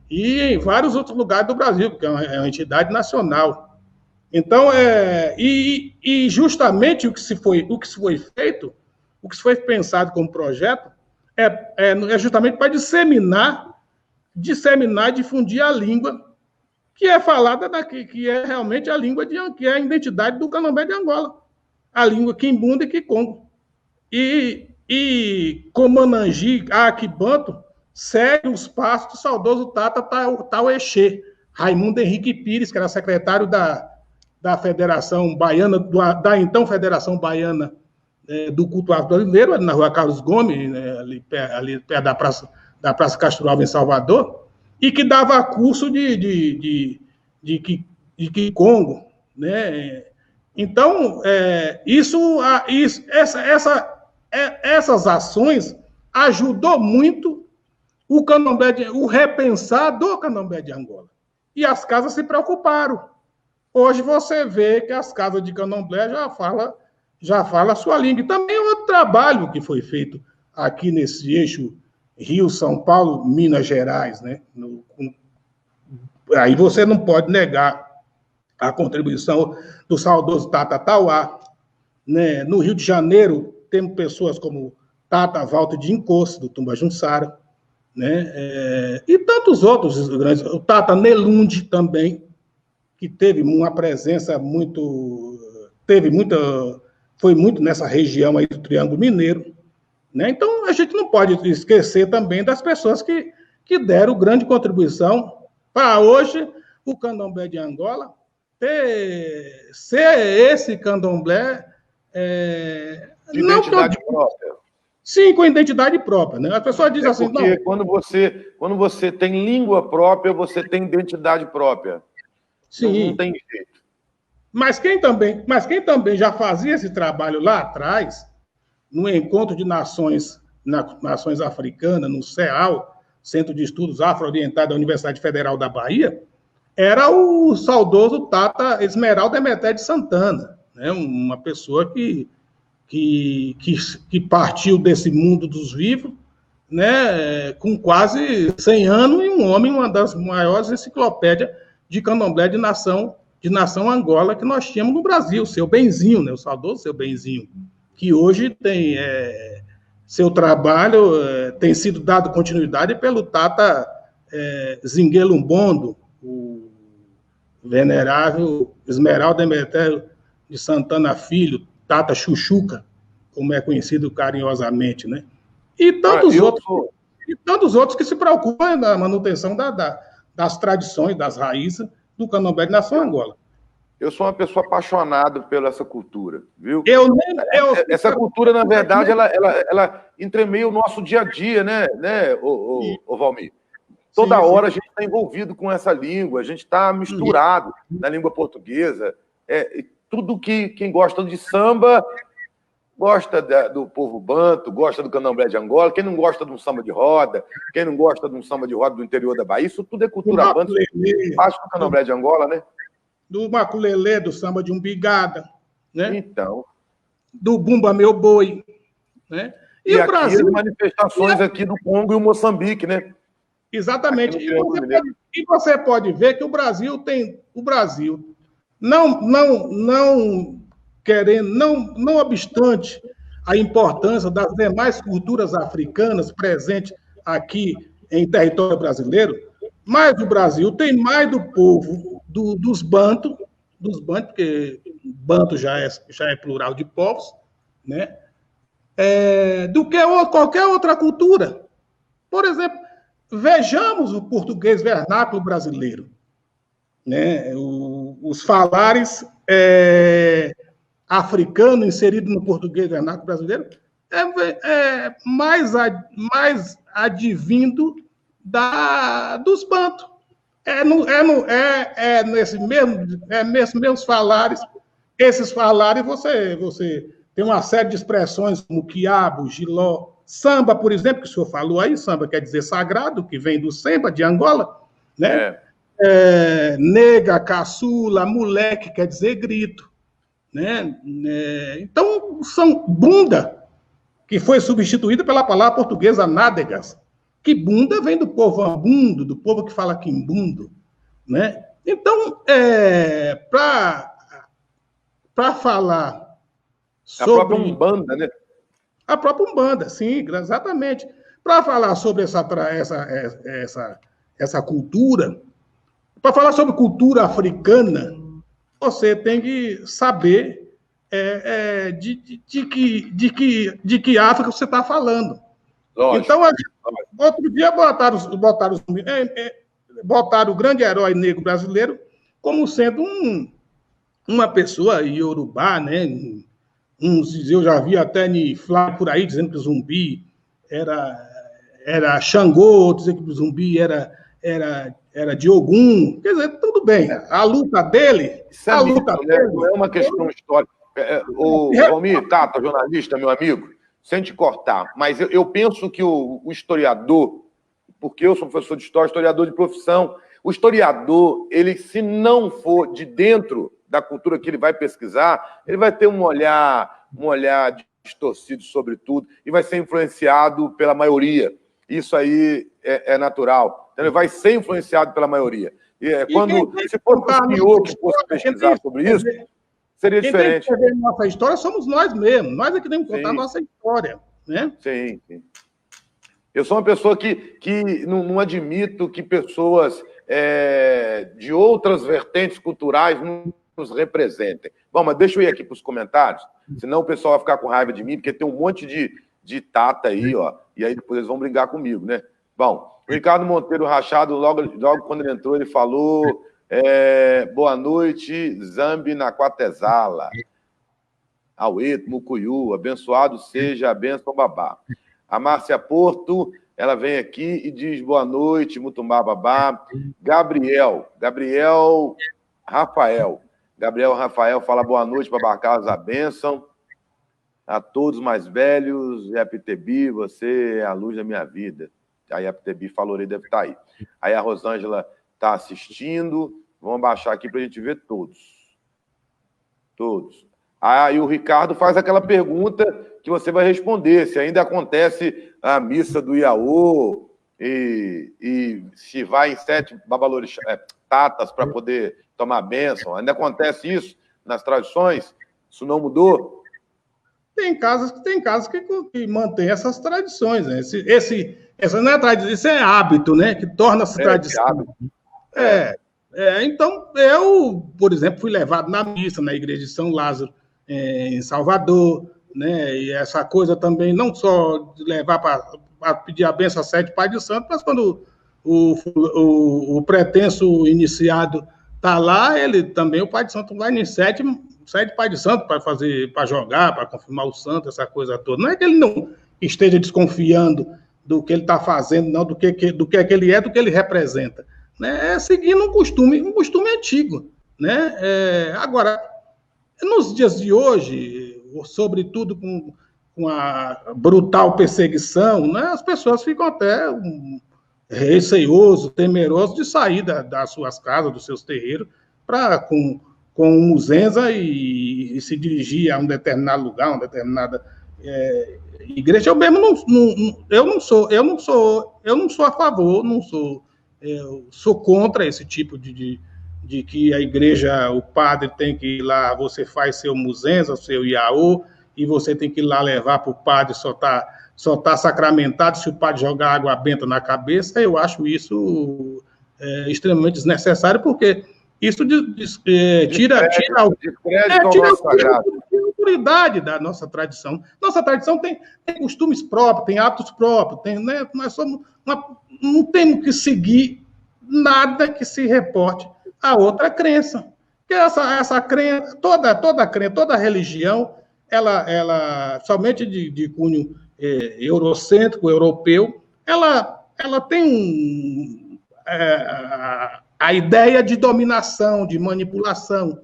e em vários outros lugares do Brasil, porque é uma entidade nacional. Então, e justamente o que se foi feito, o que se foi pensado como projeto, é justamente para disseminar e difundir a língua que é falada que é realmente a língua que é a identidade do Candomblé de Angola, a língua quimbunda e quicongo. E Comanangi, Aquibanto, segue os passos do saudoso Tata Tauexê, Raimundo Henrique Pires, que era secretário da Federação Baiana, da então Federação Baiana do Culto Afro-Brasileiro, ali na Rua Carlos Gomes, né, ali perto da Praça Castro Alves, em Salvador, e que dava curso de Kikongo, né? Então, essas ações ajudou muito o repensar do Candomblé de Angola. E as casas se preocuparam. Hoje você vê que as casas de Candomblé já fala a sua língua. E também outro trabalho que foi feito aqui nesse eixo Rio, São Paulo, Minas Gerais, né? Aí você não pode negar a contribuição do saudoso Tata Tauá, né? No Rio de Janeiro, temos pessoas como Tata Walter de Incosse, do Tumba Junsara, né? E tantos outros grandes, o Tata Nelundi também, que teve uma presença foi muito nessa região aí do Triângulo Mineiro, né? Então, a gente não pode esquecer também das pessoas que deram grande contribuição para hoje o Candomblé de Angola ser esse Candomblé de identidade própria. Sim, com identidade própria, né? A pessoa diz assim, porque não... quando você tem língua própria, você tem identidade própria. Sim. Não tem jeito. Mas quem também já fazia esse trabalho lá atrás, no Encontro de Nações Africanas, no CEAL, Centro de Estudos Afro-Orientais da Universidade Federal da Bahia, era o saudoso Tata Esmeralda Emeté de Santana, né? Uma pessoa que partiu desse mundo dos vivos, né? Com quase 100 anos, e um homem, uma das maiores enciclopédias de candomblé de nação Angola que nós tínhamos no Brasil, seu Benzinho, né? O saudoso seu Benzinho, que hoje tem seu trabalho tem sido dado continuidade pelo Tata Zinguelumbondo, o venerável Esmeralda Emeté de Santana Filho, Tata Chuchuca, como é conhecido carinhosamente, né? E tantos outros que se preocupam na manutenção das tradições, das raízes do Candomblé de Nação Angola. Eu sou uma pessoa apaixonada pela essa cultura, viu? Essa cultura, na verdade, ela entremeia o nosso dia a dia, né, o Valmir? Toda hora a gente está envolvido com essa língua, a gente está misturado na língua portuguesa. Tudo que quem gosta de samba gosta do povo banto, gosta do candomblé de Angola, quem não gosta de um samba de roda, quem não gosta de um samba de roda do interior da Bahia, isso tudo é cultura banto, acho que o candomblé de Angola, né? Do maculelê, do samba de umbigada, né? Então. Do bumba meu boi, né? E o Brasil, as manifestações aqui do Congo e o Moçambique, né? Exatamente. E você pode ver que o Brasil não querendo, não obstante a importância das demais culturas africanas presentes aqui em território brasileiro, mas o Brasil tem mais do povo dos bantos, porque banto já é plural de povos, né? Do que qualquer outra cultura. Por exemplo, vejamos o português vernáculo brasileiro, né? Os falares africano inserido no português vernáculo brasileiro mais advindo dos bantos. Nesses meus falares, esses falares você tem uma série de expressões como quiabo, giló, samba, por exemplo, que o senhor falou aí, samba quer dizer sagrado, que vem do samba, de Angola, né? Nega, caçula, moleque, quer dizer grito, né? Então, são bunda, que foi substituída pela palavra portuguesa nádegas, que bunda vem do povo ambundo, do povo que fala quimbundo, né? Então, para falar sobre... A própria Umbanda, né? A própria Umbanda, sim, exatamente. Para falar sobre essa cultura, para falar sobre cultura africana, você tem que saber de que África você está falando. Lógico. Então, outro dia botaram o grande herói negro brasileiro como sendo uma pessoa iorubá, né? Eu já vi até Flávio por aí dizendo que o zumbi era Xangô, outros dizendo que o zumbi era de Ogum. Quer dizer, tudo bem. A luta dele... Não é uma questão histórica. O Romir, Tata, jornalista, meu amigo, sem te cortar, mas eu penso que o historiador, porque eu sou professor de história, historiador de profissão, o historiador, ele, se não for de dentro da cultura que ele vai pesquisar, ele vai ter um olhar distorcido sobre tudo e vai ser influenciado pela maioria. Isso aí é natural. Então, ele vai ser influenciado pela maioria. Se fosse o senhor que fosse pesquisar sobre isso, seria diferente. Quem tem que escrever nossa história somos nós mesmos. Nós é que temos que contar a nossa história, né? Sim, sim. Eu sou uma pessoa que não admito que pessoas de outras vertentes culturais nos representem. Bom, mas deixa eu ir aqui para os comentários, senão o pessoal vai ficar com raiva de mim, porque tem um monte de tata aí, ó, e aí depois eles vão brigar comigo, né? Bom, o Ricardo Monteiro Rachado, logo quando ele entrou, ele falou: boa noite, Zambi na Quatezala. Aueto, Mucuyu, abençoado seja a bênção babá. A Márcia Porto, ela vem aqui e diz boa noite, Mutumbá babá. Gabriel Rafael fala boa noite, Babá Carlos, a bênção. A todos mais velhos, Yapitebi, você é a luz da minha vida. A Yapitebi falou, ele deve estar aí. Aí a Rosângela está assistindo. Vamos baixar aqui para a gente ver todos. Todos. Aí o Ricardo faz aquela pergunta que você vai responder, se ainda acontece a missa do Iaô e se vai em 7 tatas para poder tomar bênção. Ainda acontece isso nas tradições? Isso não mudou? Tem casas que mantêm essas tradições, né? Essa não é tradição, isso é hábito, né? Que torna-se tradição. Então, eu, por exemplo, fui levado na missa na igreja de São Lázaro, em Salvador, né? E essa coisa também, não só de levar para pedir a benção a 7 Pai de Santo, mas quando o pretenso iniciado está lá, ele também, o Pai de Santo vai em 7 Pai de Santo para jogar, para confirmar o santo, essa coisa toda. Não é que ele não esteja desconfiando do que ele está fazendo, não, do que ele é, do que ele representa. Né? É seguindo um costume antigo. Né? Agora, nos dias de hoje, sobretudo com a brutal perseguição, né, as pessoas ficam até receioso, temeroso de sair das suas casas, dos seus terreiros, com um muzenza e se dirigir a um determinado lugar, uma determinada igreja. Eu mesmo não sou a favor, eu sou contra esse tipo de que a igreja, o padre tem que ir lá, você faz seu muzenza, seu iaô, e você tem que ir lá levar para o padre só tá sacramentado se o padre jogar água benta na cabeça. Eu acho isso extremamente desnecessário, porque isso tira a autoridade da nossa tradição. Nossa tradição tem costumes próprios, tem hábitos próprios, né, não temos que seguir nada que se reporte a outra crença. Porque essa crença, toda crença, toda religião, ela somente de cunho eurocêntrico, europeu, ela tem a ideia de dominação, de manipulação.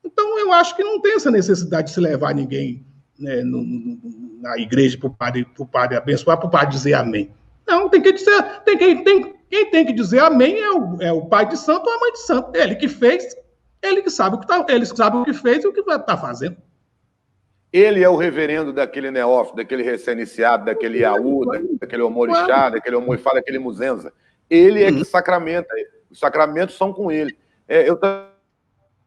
Então, eu acho que não tem essa necessidade de se levar ninguém, né, na igreja para o padre abençoar, para o padre dizer amém. Não, tem que dizer, quem tem que dizer amém é o pai de santo ou a mãe de santo. Ele que fez, ele que sabe o que fez e o que está fazendo. Ele é o reverendo daquele neófito, daquele recém-iniciado, daquele iaú, daquele omorixá, daquele omoifá, daquele muzenza. Ele é que sacramenta. Os sacramentos são com ele. Eu também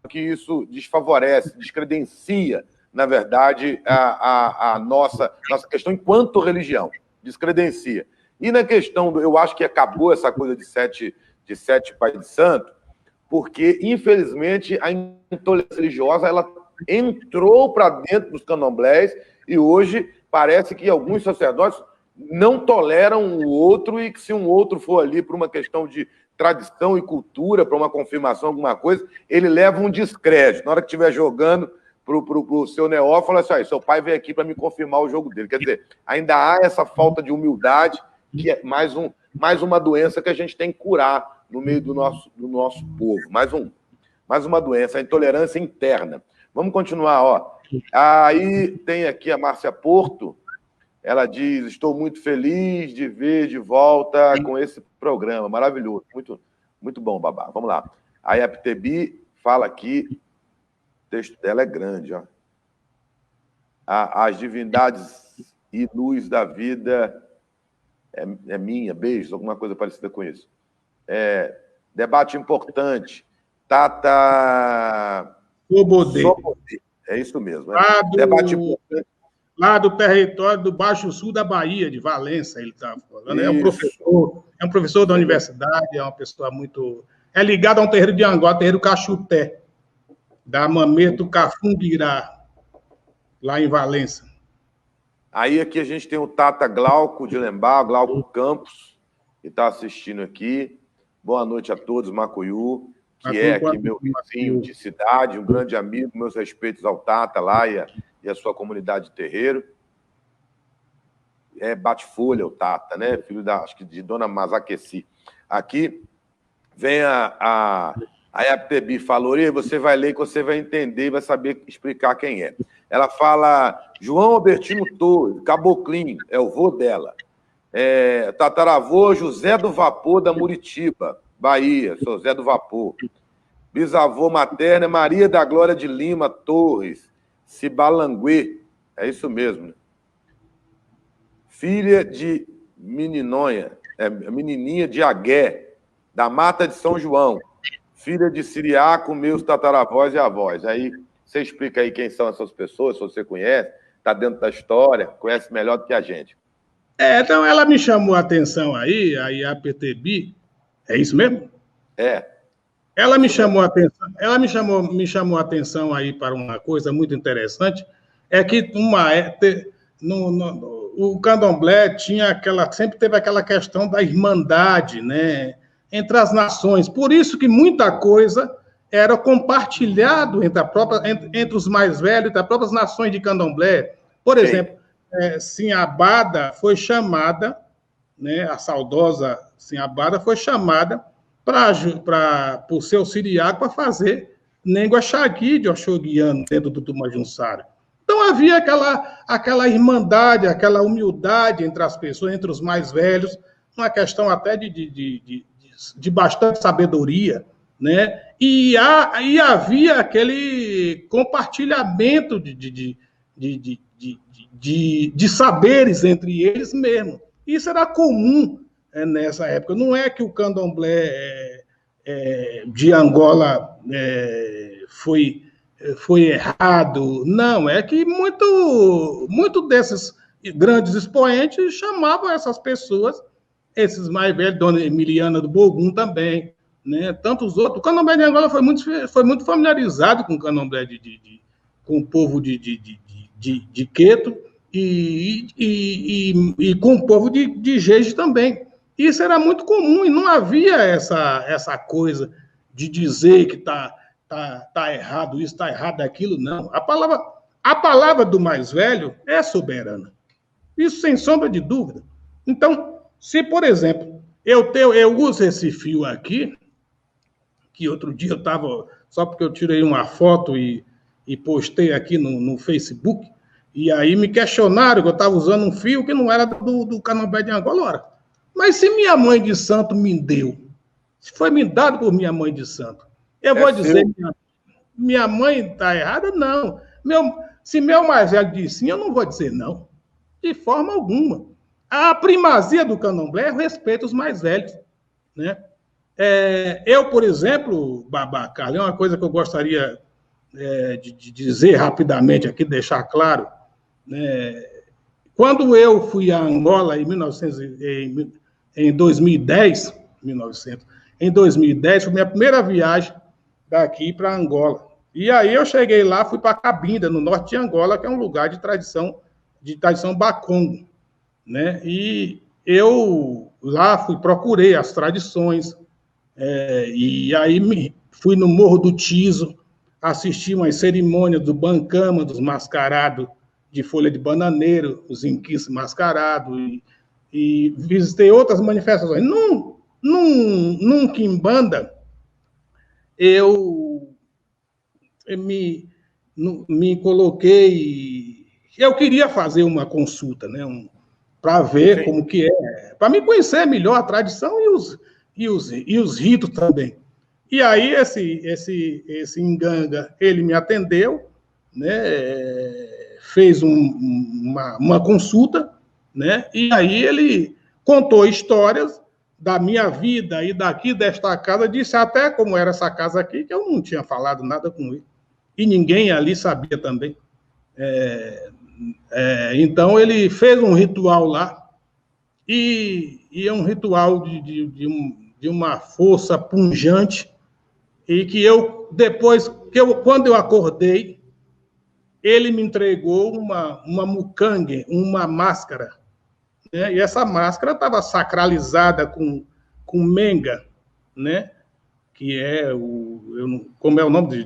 que isso desfavorece, descredencia, na verdade, a nossa questão enquanto religião. Descredencia. E na questão eu acho que acabou essa coisa de sete pais de santo, porque, infelizmente, a intolerância religiosa ela entrou para dentro dos candomblés e hoje parece que alguns sacerdotes não toleram o outro e que se um outro for ali por uma questão de tradição e cultura, para uma confirmação, alguma coisa, ele leva um descrédito. Na hora que estiver jogando para o seu neófito, fala assim, seu pai veio aqui para me confirmar o jogo dele. Quer dizer, ainda há essa falta de humildade, que é mais uma doença que a gente tem que curar no meio do nosso povo. Mais uma doença, a intolerância interna. Vamos continuar, ó. Aí tem aqui a Márcia Porto, ela diz, estou muito feliz de ver de volta com esse programa, maravilhoso, muito, muito bom, Babá. Vamos lá. Aí a PTB fala aqui, o texto dela é grande, ó. As divindades e luz da vida é minha, beijos, alguma coisa parecida com isso. Debate importante. Tata... Sobodê. É isso mesmo. Debate importante. Lá do território do Baixo Sul da Bahia, de Valença, ele está falando. É um professor da universidade, é uma pessoa muito... É ligado a um terreiro de Angola, terreiro Caxuté, da Mameto Cafunguirá, lá em Valença. Aí aqui a gente tem o Tata Glauco de Lembá, Glauco Campos, que está assistindo aqui. Boa noite a todos, Macuiú, que é aqui meu vizinho de cidade, um grande amigo, meus respeitos ao Tata lá e a sua comunidade de terreiro. Bate-folha o Tata, né? Filho acho que de Dona Mazaqueci. Aqui vem a Yaptebi, falou, você vai ler que você vai entender e vai saber explicar quem é. Ela fala, João Albertino Torres, Caboclinho, é o vô dela. Tataravô José do Vapor da Muritiba, Bahia, sou José do Vapor. Bisavô materna Maria da Glória de Lima Torres, Cibalanguê, é isso mesmo. Né? Filha de Meninonha, menininha de Agué, da Mata de São João, filha de Siriaco, meus tataravós e avós. Aí você explica aí quem são essas pessoas, se você conhece, está dentro da história, conhece melhor do que a gente. Então ela me chamou a atenção aí, a PTB, é isso mesmo? Ela me chamou a atenção aí para uma coisa muito interessante, é que o candomblé sempre teve aquela questão da irmandade, né, entre as nações. Por isso que muita coisa era compartilhado entre os mais velhos, entre as próprias nações de candomblé. Por exemplo, Sinhabada foi chamada, né, a saudosa Sinhabada foi chamada por seu siriaco para fazer Nengua Xagui de Oxoguiano dentro do Tumajunsara. Então havia aquela irmandade, aquela humildade entre as pessoas, entre os mais velhos, uma questão até de bastante sabedoria, né? E havia aquele compartilhamento de saberes entre eles mesmo. Isso era comum nessa época. Não é que o candomblé de Angola foi errado, não. É que muito desses grandes expoentes chamavam essas pessoas, esses mais velhos, Dona Emiliana do Bogum também, né? Tantos outros. O candomblé de Angola foi muito familiarizado com o candomblé com o povo de Queto e com o povo de Jeje também. Isso era muito comum e não havia essa coisa de dizer que tá errado isso, está errado aquilo, não. A palavra do mais velho é soberana. Isso sem sombra de dúvida. Então, se, por exemplo, eu uso esse fio aqui, que outro dia eu estava, só porque eu tirei uma foto e postei aqui no Facebook, e aí me questionaram que eu estava usando um fio que não era do candomblé de Angola. Ora, mas se minha mãe de santo me deu, se foi me dado por minha mãe de santo, eu vou dizer, minha mãe está errada? Não. Se meu mais velho disse sim, eu não vou dizer não. De forma alguma. A primazia do candomblé é o respeito aos mais velhos, né? Eu, por exemplo, Babá Carlos, é uma coisa que eu gostaria de dizer rapidamente aqui, deixar claro, né? Quando eu fui a Angola em 2010, foi minha primeira viagem daqui para Angola. E aí eu cheguei lá, fui para Cabinda, no norte de Angola, que é um lugar de tradição bacongo, né? E eu lá procurei as tradições, e aí fui no Morro do Tiso, assisti umas cerimônias do Bancama, dos mascarados de folha de bananeiro, os inquis mascarados, e visitei outras manifestações. Num quimbanda, eu me coloquei. Eu queria fazer uma consulta, né, para ver como que para me conhecer melhor a tradição e os ritos também. E aí esse Nganga, ele me atendeu, né, fez uma consulta, né, e aí ele contou histórias da minha vida e daqui desta casa, disse até como era essa casa aqui, que eu não tinha falado nada com ele. E ninguém ali sabia também. Então, ele fez um ritual lá, e é um ritual de uma força punjante, e que depois, quando eu acordei, ele me entregou uma mukangue, uma máscara, né? E essa máscara estava sacralizada com menga, né? Que é como é o nome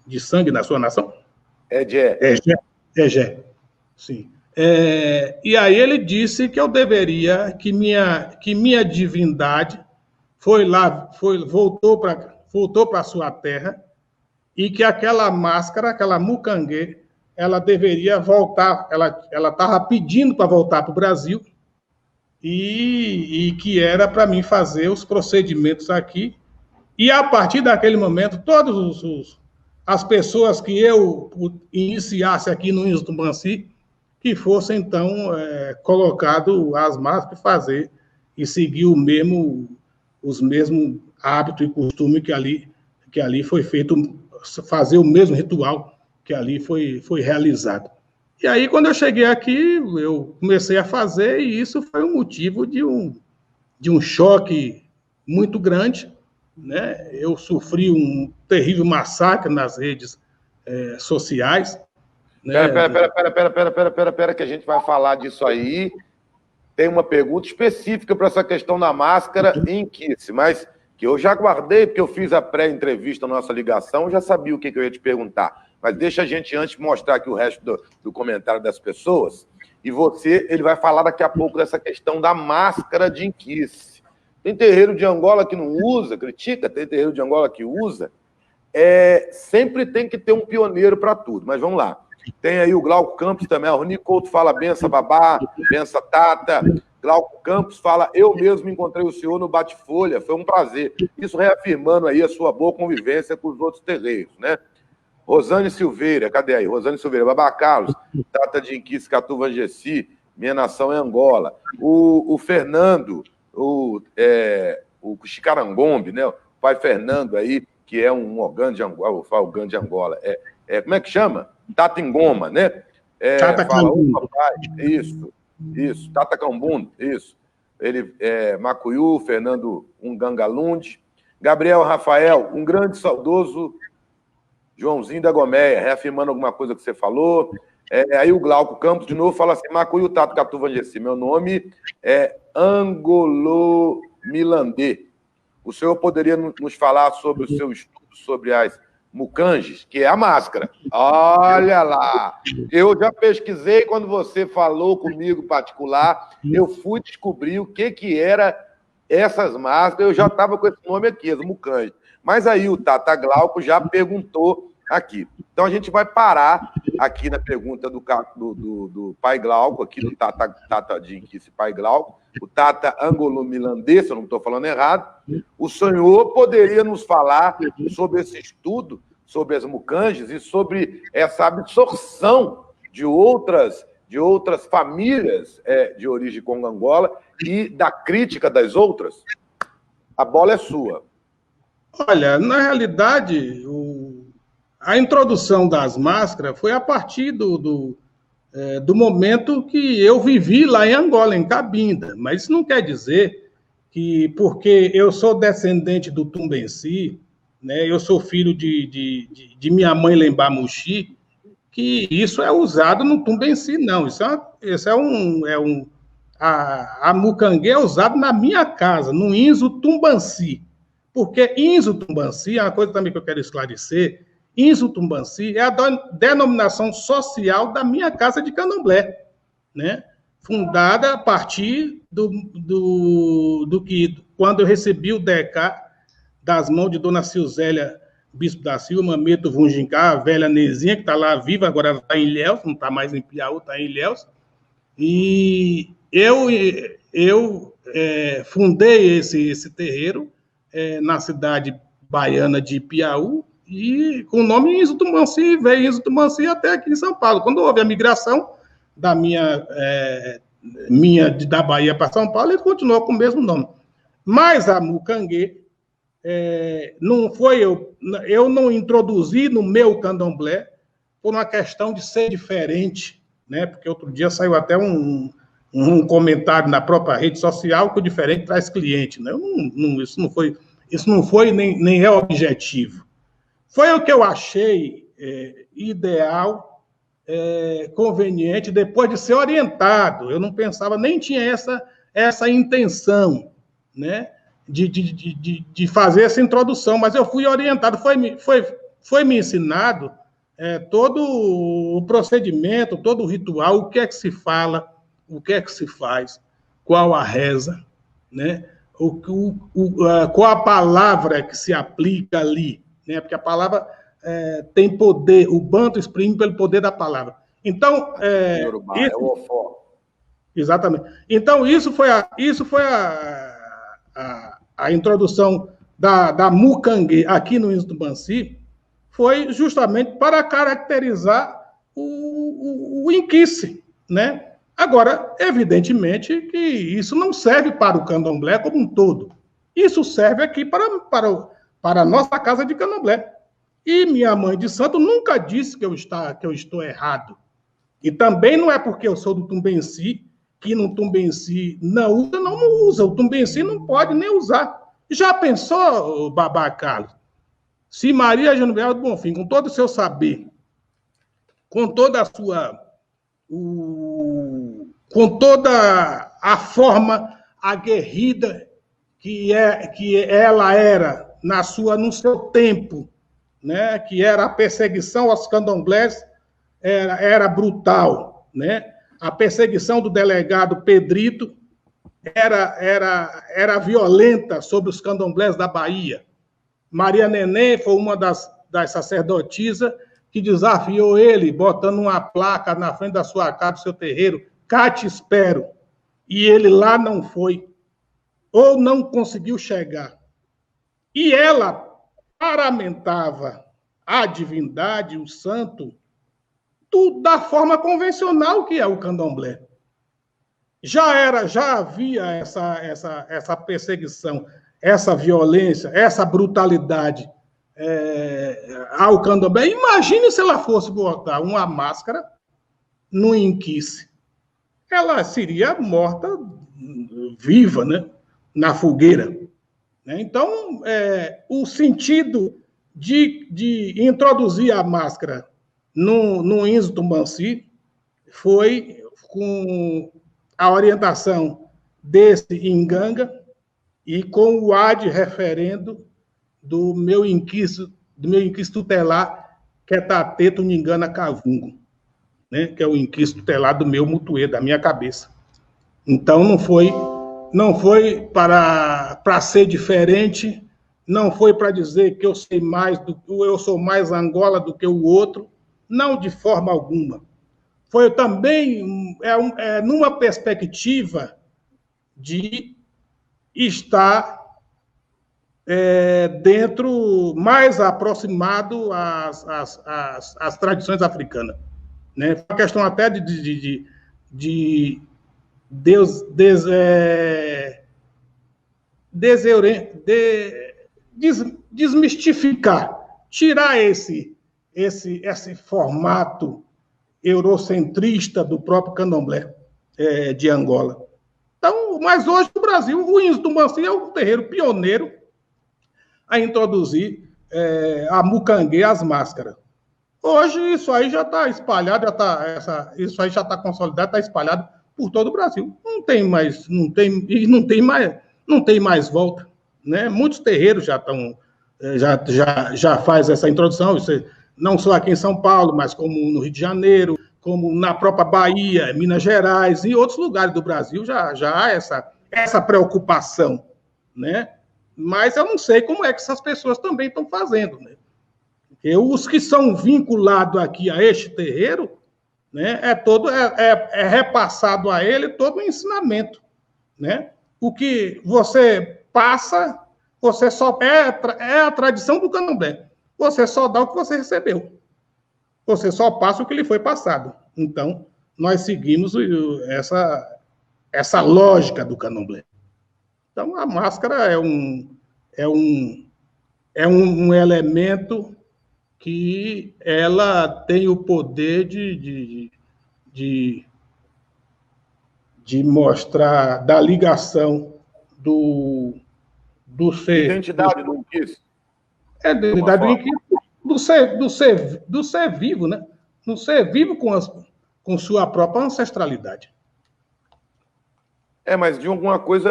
de sangue na sua nação? Egé. Egé, sim. E aí ele disse que eu deveria, que minha divindade voltou para a sua terra, e que aquela máscara, aquela mukangue, ela deveria voltar, ela estava pedindo para voltar para o Brasil, e que era para mim fazer os procedimentos aqui. E a partir daquele momento, todas as pessoas que eu iniciasse aqui no Inhotumanci, que fossem, então, colocado as máscaras e fazer e seguir os mesmos hábitos e costumes que ali foi feito, fazer o mesmo ritual que ali foi realizado. E aí, quando eu cheguei aqui, eu comecei a fazer, e isso foi um motivo de um choque muito grande, né? Eu sofri um terrível massacre nas redes sociais. Né? Pera, que a gente vai falar disso aí. Tem uma pergunta específica para essa questão da máscara em Kiss, mas que eu já guardei, porque eu fiz a pré-entrevista na nossa ligação, já sabia o que eu ia te perguntar. Mas deixa a gente antes mostrar aqui o resto do comentário das pessoas. E ele vai falar daqui a pouco dessa questão da máscara de inquice. Tem terreiro de Angola que não usa, critica, tem terreiro de Angola que usa. Sempre tem que ter um pioneiro para tudo, mas vamos lá. Tem aí o Glauco Campos também. O Rony Couto fala benção, babá, benção, Tata. Glauco Campos fala, eu mesmo encontrei o senhor no Bate-Folha, foi um prazer. Isso reafirmando aí a sua boa convivência com os outros terreiros, né? Rosane Silveira, cadê aí? Rosane Silveira, Babá Carlos, Tata de Inquice, Catuva Gessi, minha nação é Angola. O Fernando, o Chicarangombe, né? O pai Fernando aí, que é um Ogã de Angola, o Ogã de Angola. Como é que chama? Tata Ngoma, né? Tata Cambundo. Isso, Tata Cambundo, isso. Ele Macuyu, Fernando Ungangalundi, Gabriel Rafael, um grande saudoso Joãozinho da Gomeia, reafirmando alguma coisa que você falou. Aí o Glauco Campos, de novo, fala assim, Macuyu Tato Catuva Gessi, meu nome é Angolo Milandê. O senhor poderia nos falar sobre o seu estudo sobre as mucanges, que é a máscara. Olha lá! Eu já pesquisei quando você falou comigo particular, eu fui descobrir o que era essas máscaras, eu já estava com esse nome aqui, as mucanges. Mas aí o Tata Glauco já perguntou aqui. Então a gente vai parar aqui na pergunta do pai Glauco, aqui do Tata de Inquice, pai Glauco, o Tata Angolo-Milandê, se eu não estou falando errado. O senhor poderia nos falar sobre esse estudo, sobre as mucanges e sobre essa absorção de outras famílias de origem congo-angola e da crítica das outras? A bola é sua. Olha, na realidade, a introdução das máscaras foi a partir do momento que eu vivi lá em Angola, em Cabinda. Mas isso não quer dizer que, porque eu sou descendente do Tumbensi, né, eu sou filho de minha mãe Lembamuxi, que isso é usado no Tumbensi, não. A mucangue é usado na minha casa, no Inzo Tumbansi. Porque Inzo Tumbansi, é uma coisa também que eu quero esclarecer, Inzo Tumbansi é a denominação social da minha casa de Candomblé, né? Fundada a partir do que, quando eu recebi o DK das mãos de Dona Silzélia Bispo da Silva, Mameto Vunjinká, a velha Nezinha, que está lá viva, agora está em Ilhéus, não está mais em Piauí, está em Ilhéus. E eu fundei esse terreiro na cidade baiana de Piauí, e com o nome Inzo Tumbansi, veio Inzo Tumbansi até aqui em São Paulo. Quando houve a migração da da Bahia para São Paulo, ele continuou com o mesmo nome. Mas a mucangue, não foi eu não introduzi no meu candomblé por uma questão de ser diferente, né? Porque outro dia saiu até um comentário na própria rede social que o diferente traz cliente, né? Isso não foi nem é objetivo. Foi o que eu achei ideal, conveniente, depois de ser orientado. Eu não pensava, nem tinha essa intenção, né, de fazer essa introdução, mas eu fui orientado, foi me ensinado todo o procedimento, todo o ritual, o que é que se fala, o que é que se faz, qual a reza, né? Qual a palavra que se aplica ali, né? Porque a palavra tem poder, o banto exprime pelo poder da palavra. Então, exatamente. Então, isso foi a introdução da mucangue aqui no Inzo Tumbansi, foi justamente para caracterizar o inquice, né? Agora, evidentemente que isso não serve para o candomblé como um todo. Isso serve aqui para a nossa casa de candomblé. E minha mãe de santo nunca disse que eu estou errado. E também não é porque eu sou do Tumbensi, que no Tumbensi não usa. O Tumbensi não pode nem usar. Já pensou, Babá Carlos, se Maria Genoveva do Bonfim, com todo o seu saber, com toda a sua... com toda a forma aguerrida que ela era no seu tempo, né? Que era a perseguição aos candomblés, era brutal, né? A perseguição do delegado Pedrito era violenta sobre os candomblés da Bahia. Maria Neném foi uma das sacerdotisas que desafiou ele, botando uma placa na frente da sua casa, do seu terreiro, cá te espero, e ele lá não foi, ou não conseguiu chegar. E ela paramentava a divindade, o santo, tudo da forma convencional que é o candomblé. Já havia essa perseguição, essa violência, essa brutalidade ao candomblé. Imagine se ela fosse botar uma máscara no inquice. Ela seria morta viva, né? Na fogueira. Então, o sentido de introduzir a máscara no Índio Tumanci foi com a orientação desse Inganga e com o ad referendo do meu inquisto tutelar, que é Tateto Ningana Cavungo, né? Que é o inquisto tutelar do meu mutuê, da minha cabeça. Então, não foi para ser diferente, não foi para dizer que eu sei mais, eu sou mais Angola do que o outro, não de forma alguma. Foi também numa perspectiva de estar dentro, mais aproximado às tradições africanas. Né? Uma questão até de desmistificar, tirar esse formato eurocentrista do próprio candomblé de Angola. Então, mas hoje no Brasil, o Índio Tumanci é o terreiro pioneiro a introduzir a mucanguê, as máscaras. Hoje isso aí já está espalhado, isso aí já está consolidado, está espalhado por todo o Brasil. Não tem mais volta, né? Muitos terreiros já faz essa introdução, não só aqui em São Paulo, mas como no Rio de Janeiro, como na própria Bahia, Minas Gerais e outros lugares do Brasil já há essa preocupação, né? Mas eu não sei como é que essas pessoas também estão fazendo, né? Porque os que são vinculados aqui a este terreiro, né, é repassado a ele todo o ensinamento, né? O que você passa, você só é a tradição do candomblé. Você só dá o que você recebeu. Você só passa o que lhe foi passado. Então, nós seguimos essa lógica do candomblé. Então, a máscara é um elemento que ela tem o poder de mostrar da ligação do ser... Identidade do inquice. Identidade do inquice, do ser vivo, né? Do ser vivo com sua própria ancestralidade. Mas de alguma coisa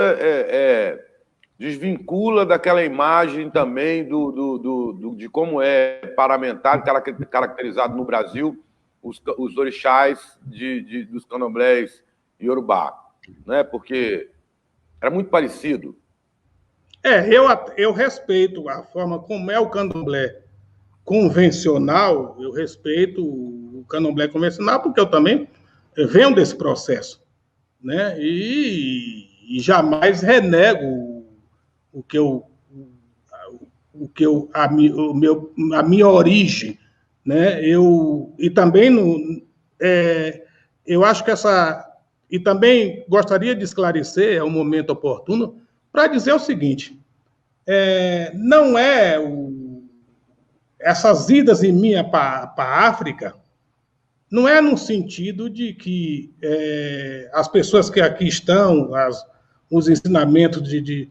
desvincula daquela imagem também de como é paramentado, caracterizado no Brasil, os orixás dos candomblés iorubá, né? Porque era muito parecido. Eu respeito a forma como é o candomblé convencional, eu respeito o candomblé convencional, porque eu também venho desse processo, né? E jamais renego a minha origem, né? E também eu acho que e também gostaria de esclarecer, é um momento oportuno, para dizer o seguinte: não essas idas em minha para a África não é no sentido de que as pessoas que aqui estão, os ensinamentos de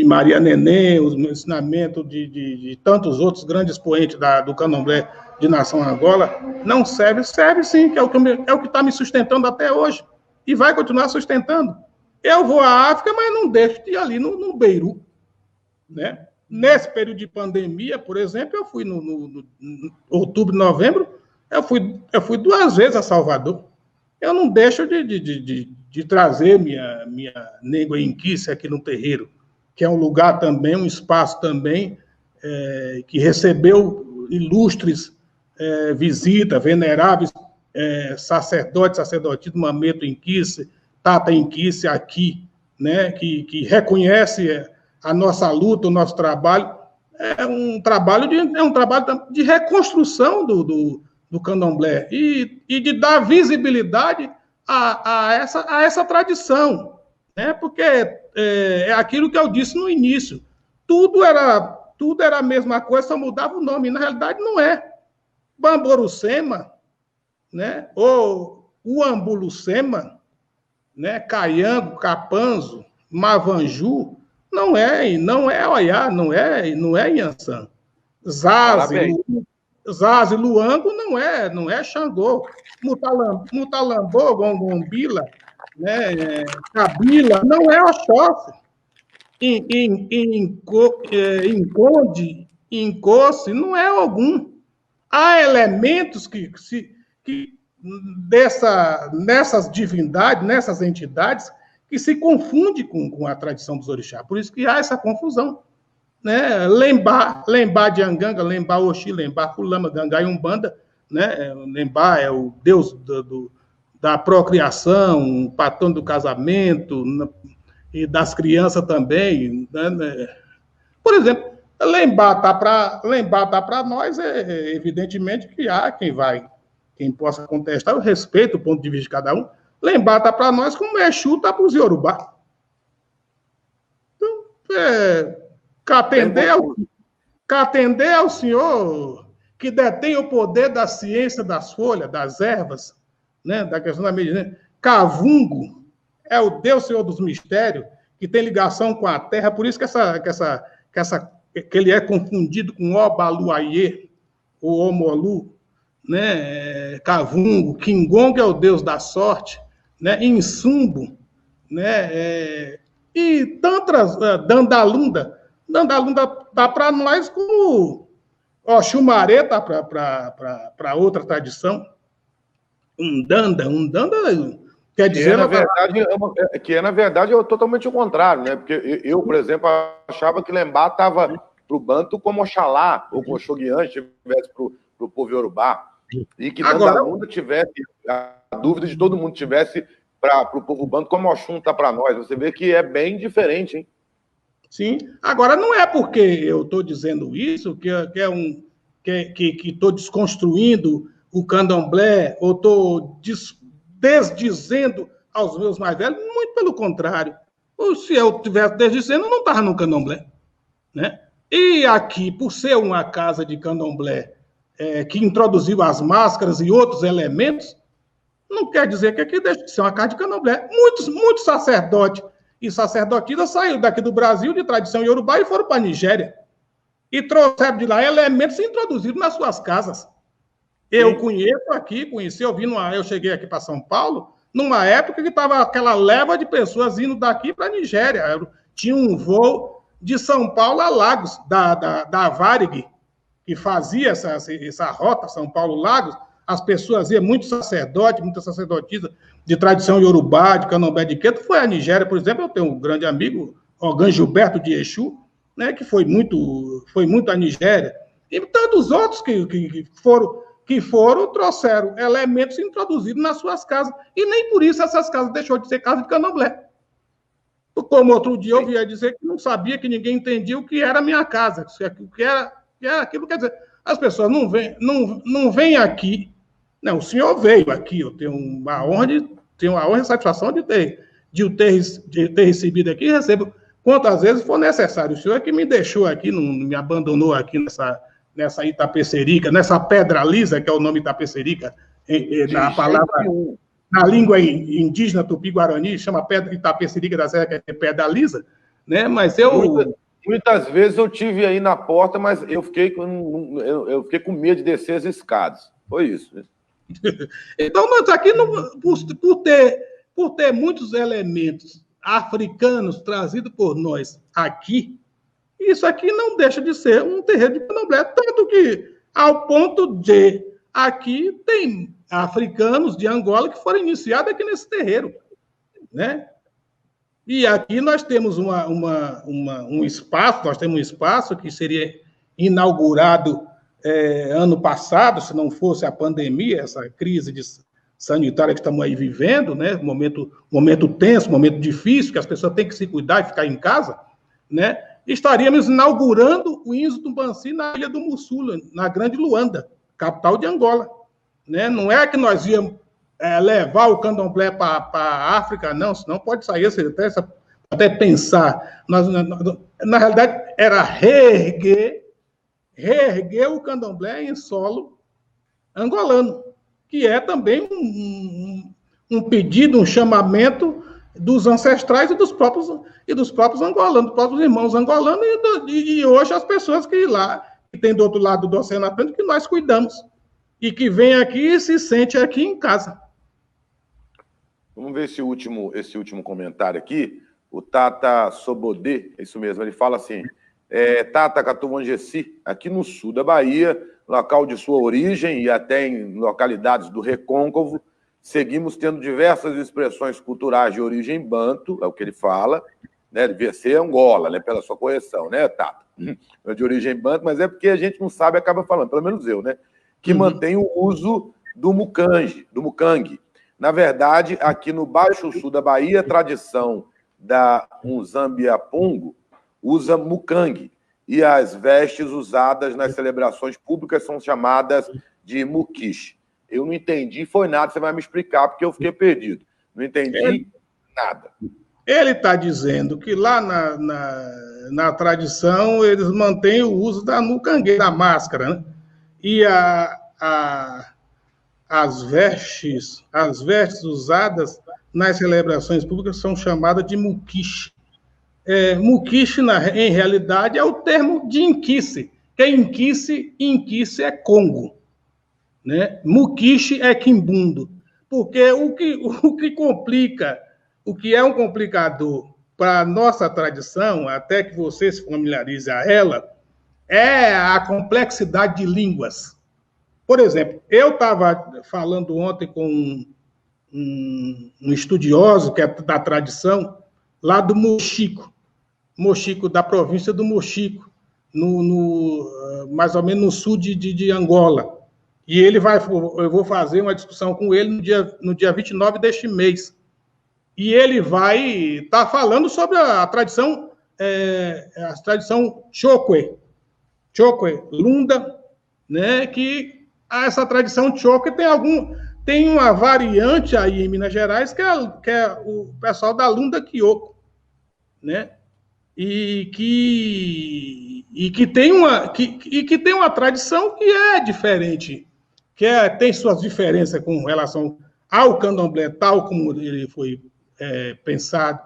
Maria Nenê, os ensinamentos de tantos outros grandes poentes do candomblé de Nação Angola, não serve sim, que é o que está me sustentando até hoje, e vai continuar sustentando. Eu vou à África, mas não deixo de ir ali no Beiru, né? Nesse período de pandemia, por exemplo, eu fui no outubro, novembro, eu fui 2 vezes a Salvador. Eu não deixo de trazer minha Négua Inquice aqui no terreiro, que é um lugar também, um espaço também que recebeu ilustres visitas, veneráveis sacerdotes, sacerdotismo Mameto Inquice, Tata Inquice aqui, né, que reconhece a nossa luta, o nosso trabalho. É um trabalho de reconstrução do candomblé e de dar visibilidade a essa tradição, né? Porque é aquilo que eu disse no início, tudo era a mesma coisa, só mudava o nome, e na realidade não é. Bamborucema, né? Ou Uambulucema, né? Caiango, Capanzo, Mavanju, não é Oiá, não é Inhansã. Zaze, Luango não é Xangô. Mutalambô, Gongombila, né? Cabila, não é Oxóssi. Inconde, Incosse, não é Ogum. Há elementos que nessas divindades, nessas entidades, que se confunde com a tradição dos orixás. Por isso que há essa confusão. Né? Lembá de Anganga, Lembá Oxi, Lembá Fulama, Gangai Umbanda. Né? Lembá é o deus da procriação, o patrono do casamento e das crianças também. Né? Por exemplo, Lembá tá para nós, evidentemente que há quem possa contestar, eu respeito o ponto de vista de cada um. Lembá está para nós como Exu está para os Yorubá. Então, catender ao senhor que detém o poder da ciência das folhas, das ervas, né, da questão da medicina. Cavungo é o Deus Senhor dos Mistérios, que tem ligação com a terra, por isso que ele é confundido com Obaluayê, ou Omolu, né? Cavungo, Kingongo é o Deus da sorte, né? Insumbo, né? E tantas, Dandalunda dá para nós como Oxumaré tá para outra tradição. Umbanda quer dizer... na verdade, é totalmente o contrário, né? Porque eu, por exemplo, achava que Lembá estava para o Banto como Oxalá, ou como Oxoguian estivesse para o povo Yorubá. E que Dandalunda tivesse, a dúvida de todo mundo tivesse para o povo Banto como Oxum está para nós. Você vê que é bem diferente, hein? Sim. Agora, não é porque eu estou dizendo isso que estou desconstruindo o candomblé ou estou desdizendo aos meus mais velhos. Muito pelo contrário. Se eu estivesse desdizendo, eu não estava no candomblé. Né? E aqui, por ser uma casa de candomblé que introduziu as máscaras e outros elementos, não quer dizer que aqui deixa de ser uma casa de candomblé. Muitos sacerdotes e sacerdotisas saíram daqui do Brasil, de tradição iorubá, e foram para a Nigéria. E trouxeram de lá elementos e introduziram nas suas casas. Eu eu cheguei aqui para São Paulo, numa época que estava aquela leva de pessoas indo daqui para a Nigéria. Tinha um voo de São Paulo a Lagos, da Varig, que fazia essa rota São Paulo-Lagos. As pessoas iam, muita sacerdotisa de tradição iorubá, de candomblé de Queto, foi à Nigéria, por exemplo. Eu tenho um grande amigo, Ogan Gilberto de Exu, né, que foi muito à Nigéria. E tantos outros que foram, trouxeram elementos introduzidos nas suas casas. E nem por isso essas casas deixou de ser casa de candomblé. Como outro dia eu via dizer que não sabia, que ninguém entendia o que era a minha casa, o que era aquilo. Quer dizer, as pessoas não vêm aqui. Não, o senhor veio aqui, eu tenho a honra e a satisfação de ter recebido aqui, e recebo quantas vezes for necessário. O senhor é que me deixou aqui, não me abandonou aqui nessa Itapecerica, nessa pedra lisa, que é o nome Itapecerica, na palavra, na língua indígena tupi-guarani, chama pedra Itapecerica da Serra, que é pedra lisa, né? Mas muitas vezes eu tive aí na porta, mas eu fiquei com medo de descer as escadas. Foi isso, né? Então, nós aqui, por ter muitos elementos africanos trazidos por nós aqui, isso aqui não deixa de ser um terreiro de candomblé, tanto que, ao ponto de, aqui tem africanos de Angola que foram iniciados aqui nesse terreiro, né? E aqui nós temos um espaço que seria inaugurado ano passado, se não fosse a pandemia, essa crise sanitária que estamos aí vivendo, né? Momento tenso, momento difícil, que as pessoas têm que se cuidar e ficar em casa, né? Estaríamos inaugurando o Inzo Tumbanci na Ilha do Mussula, na Grande Luanda, capital de Angola, né? Não é que nós íamos levar o candomblé para a África, não, senão pode sair, até pensar. Na realidade, era reerguer o candomblé em solo angolano, que é também um pedido, um chamamento dos ancestrais e dos próprios angolanos, dos próprios irmãos angolanos e hoje as pessoas que tem do outro lado do Oceano Atlântico, que nós cuidamos, e que vem aqui e se sente aqui em casa. Vamos ver esse último comentário aqui. O Tata Sobodê, é isso mesmo, ele fala assim, Tata Catumangessi, aqui no sul da Bahia, local de sua origem e até em localidades do Recôncavo, seguimos tendo diversas expressões culturais de origem banto, é o que ele fala, né? Devia ser Angola, né? Pela sua correção, né, Tata? De origem banto, mas é porque a gente não sabe, acaba falando, pelo menos eu, né? Que mantém o uso do mucangue. Na verdade, aqui no Baixo Sul da Bahia, a tradição da Unzambiapungo usa mucangue, e as vestes usadas nas celebrações públicas são chamadas de muquiche. Eu não entendi, foi nada, você vai me explicar, porque eu fiquei perdido. Não entendi nada. Ele está dizendo que lá na tradição eles mantêm o uso da mucangue, da máscara, né? E as vestes usadas nas celebrações públicas são chamadas de muquiche. Muquiche, em realidade, é o termo de inquice, que inquice é Congo, né? Muquiche é quimbundo, porque o que complica, o que é um complicador para a nossa tradição, até que você se familiarize a ela, é a complexidade de línguas. Por exemplo, eu estava falando ontem com um estudioso que é da tradição, lá do Mochico, da província do Mochico, mais ou menos no sul de Angola. E eu vou fazer uma discussão com ele no dia 29 deste mês. E ele vai estar falando sobre a tradição Chokwe, Lunda, né? Que essa tradição Chokwe tem uma variante aí em Minas Gerais que é o pessoal da Lunda Kyoko, né? E que tem uma tradição que é diferente, tem suas diferenças com relação ao candomblé tal como ele foi pensado,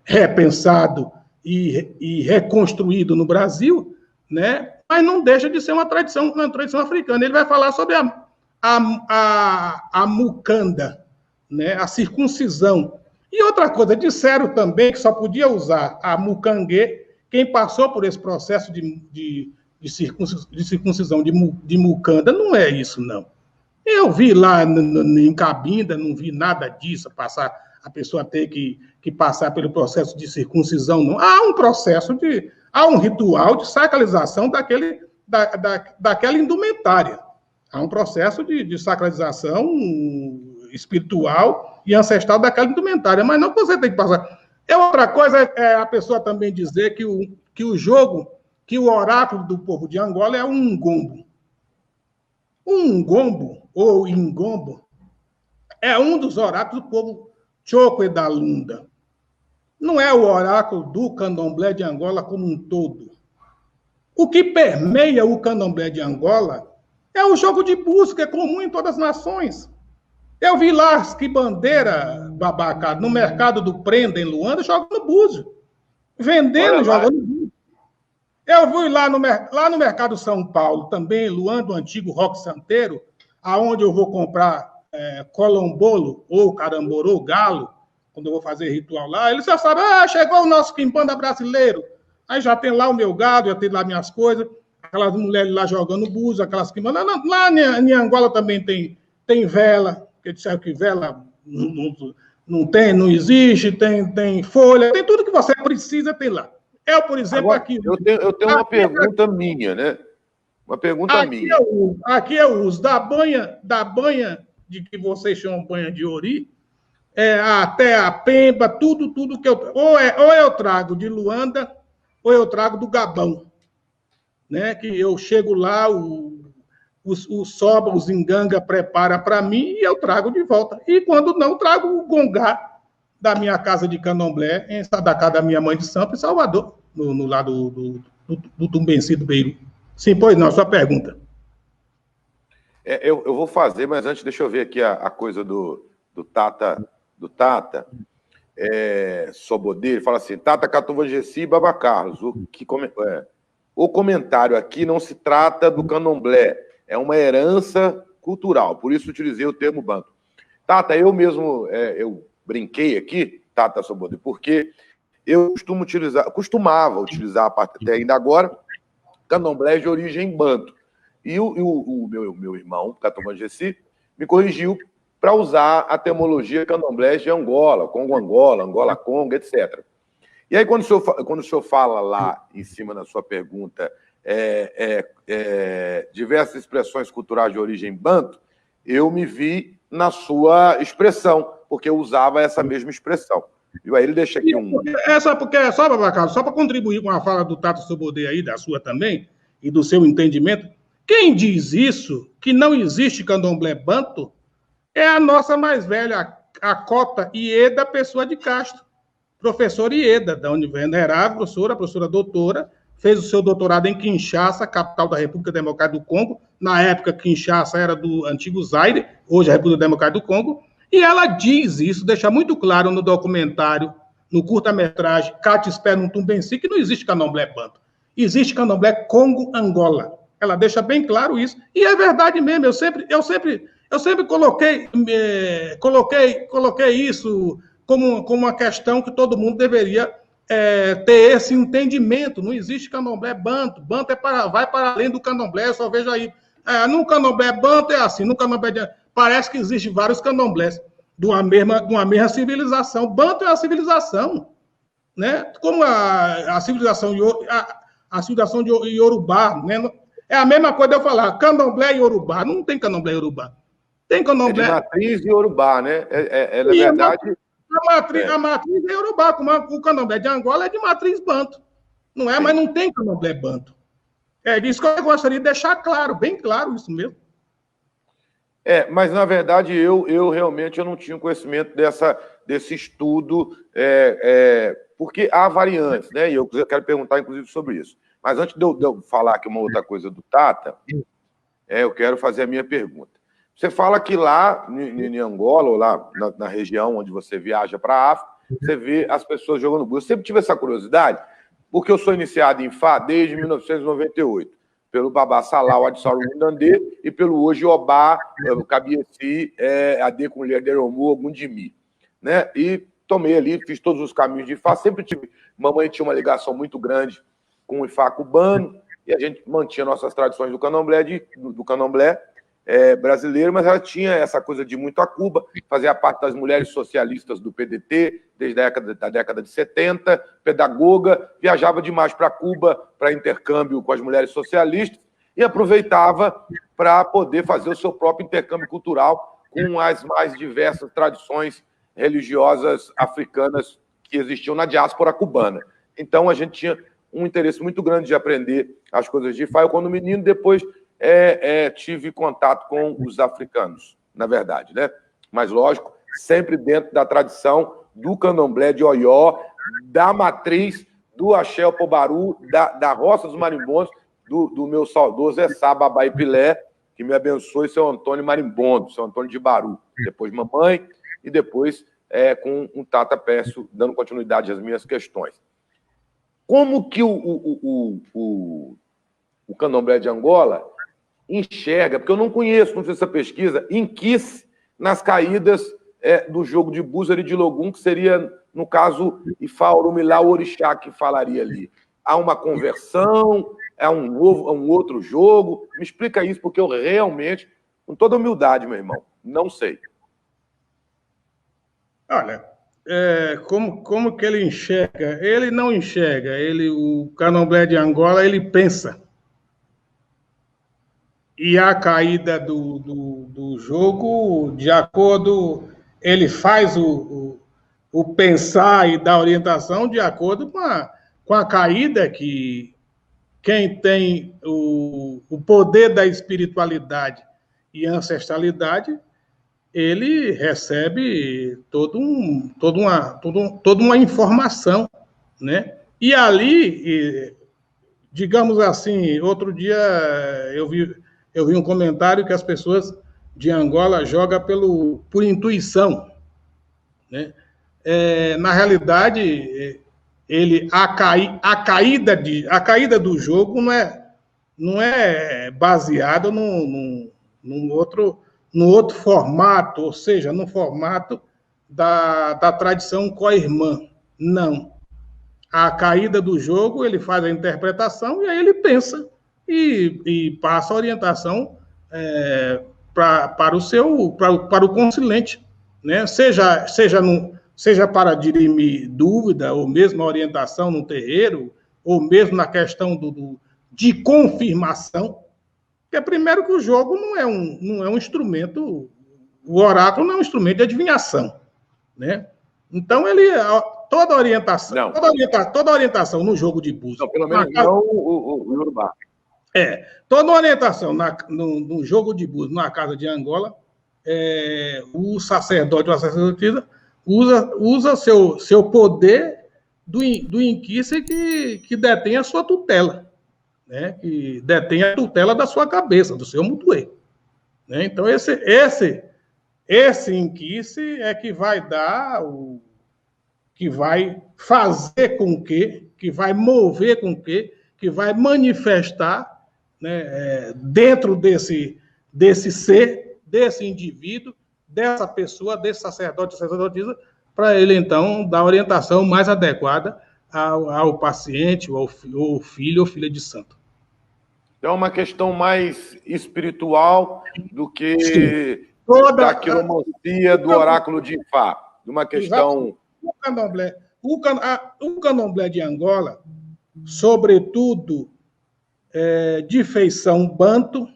repensado e reconstruído no Brasil, né? Mas não deixa de ser uma tradição africana. Ele vai falar sobre a mucanda, né? A circuncisão. E outra coisa, disseram também que só podia usar a mucangue quem passou por esse processo de circuncisão de mucanda. Não é isso, não. Eu vi lá em Cabinda, não vi nada disso, a pessoa ter que passar pelo processo de circuncisão, não. Há um ritual de sacralização daquela indumentária. Há um processo de sacralização espiritual e ancestral daquela indumentária, mas não que você tem que passar. Outra coisa é a pessoa também dizer que o oráculo do povo de Angola é um ngombo. Um ngombo, ou ingombo, é um dos oráculos do povo Chokwe da Lunda. Não é o oráculo do candomblé de Angola como um todo. O que permeia o candomblé de Angola é o jogo de búzio, que é comum em todas as nações. Eu vi lá as quibandeira, babaca, no mercado do Prenda, em Luanda, jogando búzio. Vendendo, jogando búzio. Eu fui lá no mercado São Paulo, também, Luanda, o antigo Roque Santeiro, aonde eu vou comprar colombolo, ou caramborô, galo, quando eu vou fazer ritual lá. Eles já sabem, chegou o nosso quimbanda brasileiro. Aí já tem lá o meu gado, já tem lá minhas coisas, aquelas mulheres lá jogando búzio, aquelas quimbandas. Lá em Angola também tem vela, porque disseram que vela não existe, tem folha, tem tudo que você precisa, tem lá. Eu, por exemplo, agora, aqui... Eu tenho uma pergunta minha, né? Uma pergunta minha. Aqui é o uso da banha de que vocês chamam banha de ori, até a pemba, tudo que ou eu trago de Luanda, ou eu trago do Gabão, né? Que eu chego lá, o Soba, os Inganga prepara para mim e eu trago de volta. E quando não, trago o gongá da minha casa de Candomblé, da casa da minha mãe de Sampa, em Salvador, no lado do Tumbenci do Beiru. Sim, pois não, sua pergunta. Eu vou fazer, mas antes deixa eu ver aqui a coisa do Tata. Sobodê, ele fala assim, Tata Catuvangessi e Baba Carlos. O comentário aqui não se trata do candomblé, é uma herança cultural, por isso utilizei o termo banto. Tata, eu mesmo, eu brinquei aqui, Tata Sobodê, porque eu costumava utilizar, até ainda agora, candomblé de origem banto. E o meu irmão, Catuvangessi, me corrigiu para usar a terminologia candomblé de Angola, Congo-Angola, Angola-Congo, etc. E aí, quando o senhor fala lá em cima na sua pergunta, diversas expressões culturais de origem banto, eu me vi na sua expressão, porque eu usava essa mesma expressão. E aí ele deixa aqui um... Só, Babacar, só para contribuir com a fala do Tato Sobodê aí, da sua também, e do seu entendimento, quem diz isso, que não existe candomblé banto, é a nossa mais velha, a Cota Ieda Pessoa de Castro, professora Ieda, da venerável professora doutora, fez o seu doutorado em Kinshasa, capital da República Democrática do Congo. Na época, Kinshasa era do antigo Zaire, hoje é a República Democrática do Congo. E ela diz isso, deixa muito claro no documentário, no curta-metragem Catispé no Tumbenci, que não existe candomblé banto. Existe candomblé Congo-Angola. Ela deixa bem claro isso. E é verdade mesmo, eu sempre coloquei isso como uma questão que todo mundo deveria ter esse entendimento. Não existe candomblé banto. Banto vai para além do candomblé, eu só vejo aí. No candomblé banto é assim, no candomblé parece que existem vários candomblés de uma mesma civilização. Banto é a civilização, né? Como a civilização de Iorubá, né? É a mesma coisa de eu falar candomblé e Iorubá. Não tem candomblé e Iorubá. Tem candomblé. É de matriz Iorubá, né? Na verdade... A matriz é Iorubá, como o candomblé de Angola é de matriz banto. Não é, mas não tem candomblé banto. É disso que eu gostaria de deixar claro, bem claro isso mesmo. Mas na verdade eu realmente não tinha conhecimento desse estudo, porque há variantes, né? E eu quero perguntar, inclusive, sobre isso. Mas antes de eu falar aqui uma outra coisa do Tata, eu quero fazer a minha pergunta. Você fala que lá em Angola, ou lá na região onde você viaja para a África, você vê as pessoas jogando búzio. Eu sempre tive essa curiosidade, porque eu sou iniciado em Fá desde 1998, pelo Babá Salau Adissau Mundandê e pelo hoje Obá, Cabieci, Ade com Lerderomu, Ogundimi, né? E tomei ali, fiz todos os caminhos de Fá, sempre tive... Mamãe tinha uma ligação muito grande com o Ifá cubano, e a gente mantinha nossas tradições do candomblé, brasileiro, mas ela tinha essa coisa de muito a Cuba, fazia parte das mulheres socialistas do PDT, desde a década de 70, pedagoga, viajava demais para Cuba para intercâmbio com as mulheres socialistas e aproveitava para poder fazer o seu próprio intercâmbio cultural com as mais diversas tradições religiosas africanas que existiam na diáspora cubana. Então, a gente tinha um interesse muito grande de aprender as coisas de Ifá. Eu, quando menino, depois... tive contato com os africanos, na verdade, né? Mas, lógico, sempre dentro da tradição do candomblé de Oió, da matriz do Axé Pobaru, da roça dos marimbondos, do meu saudoso Essá Babai Pilé, que me abençoe, seu Antônio Marimbondo, seu Antônio de Baru. Depois mamãe e depois com um Tata Pércio, dando continuidade às minhas questões. Como que o candomblé de Angola enxerga, porque eu não conheço, não fiz essa pesquisa, inquisse nas caídas do jogo de Búzaro e de Logum, que seria, no caso, Ifá, Orumilá, o Orixá, que falaria ali. Há uma conversão, é um outro jogo? Me explica isso, porque eu realmente, com toda humildade, meu irmão, não sei. Olha, como que ele enxerga? Ele não enxerga, o candomblé de Angola, ele pensa. E a caída do jogo, de acordo, ele faz o pensar e dar orientação de acordo com a caída que quem tem o poder da espiritualidade e ancestralidade, ele recebe toda uma informação, né? E ali, digamos assim, outro dia eu vi um comentário que as pessoas de Angola jogam por intuição, né? Na realidade, a caída do jogo não é baseada num outro formato, ou seja, no formato da tradição co-irmã. Não. A caída do jogo, ele faz a interpretação e aí ele pensa e passa a orientação para o conciliante, né? Seja para dirimir dúvida, ou mesmo a orientação no terreiro, ou mesmo na questão de confirmação, porque primeiro que o jogo não é um instrumento, o oráculo não é um instrumento de adivinhação, né? Então, toda orientação no jogo de búzios... Pelo menos não o Yorubá. Toda orientação no jogo de búzios, na casa de Angola, o sacerdote ou a sacerdotisa usa seu poder do inquice que detém a sua tutela, né? Que detém a tutela da sua cabeça, do seu mutuê, né? Então, esse inquice é que vai dar que vai fazer com que vai mover com que vai manifestar, né, dentro desse ser, desse indivíduo, dessa pessoa, desse sacerdote, sacerdotisa, para ele, então, dar a orientação mais adequada ao paciente, ou filho ou filha de santo. É uma questão mais espiritual do que da quiromancia, do oráculo de Ifá. Uma questão... O candomblé de Angola, sobretudo de feição banto,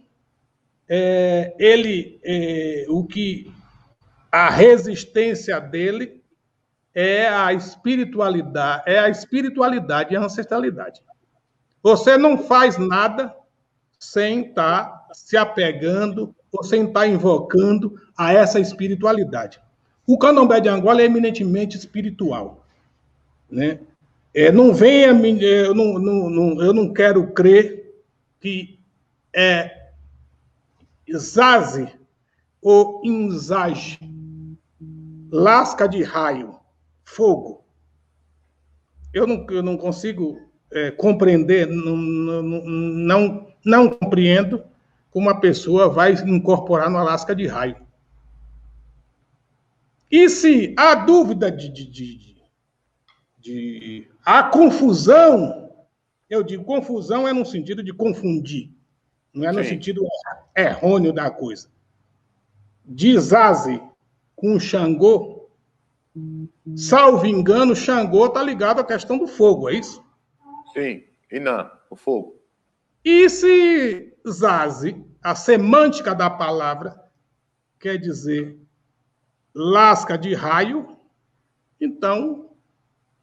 a resistência dele é a espiritualidade e a ancestralidade. Você não faz nada sem estar se apegando ou sem estar invocando a essa espiritualidade. O candomblé de Angola é eminentemente espiritual, né? Eu não quero crer que Zaze ou Inzage, lasca de raio, fogo. Eu não consigo compreender, não compreendo como uma pessoa vai incorporar numa lasca de raio. E se há dúvida a confusão, eu digo, confusão é no sentido de confundir, não é no sentido errôneo da coisa. De Zaze com Xangô, salvo engano, Xangô está ligado à questão do fogo, é isso? Sim, Inã, o fogo. E se Zaze, a semântica da palavra, quer dizer lasca de raio, então,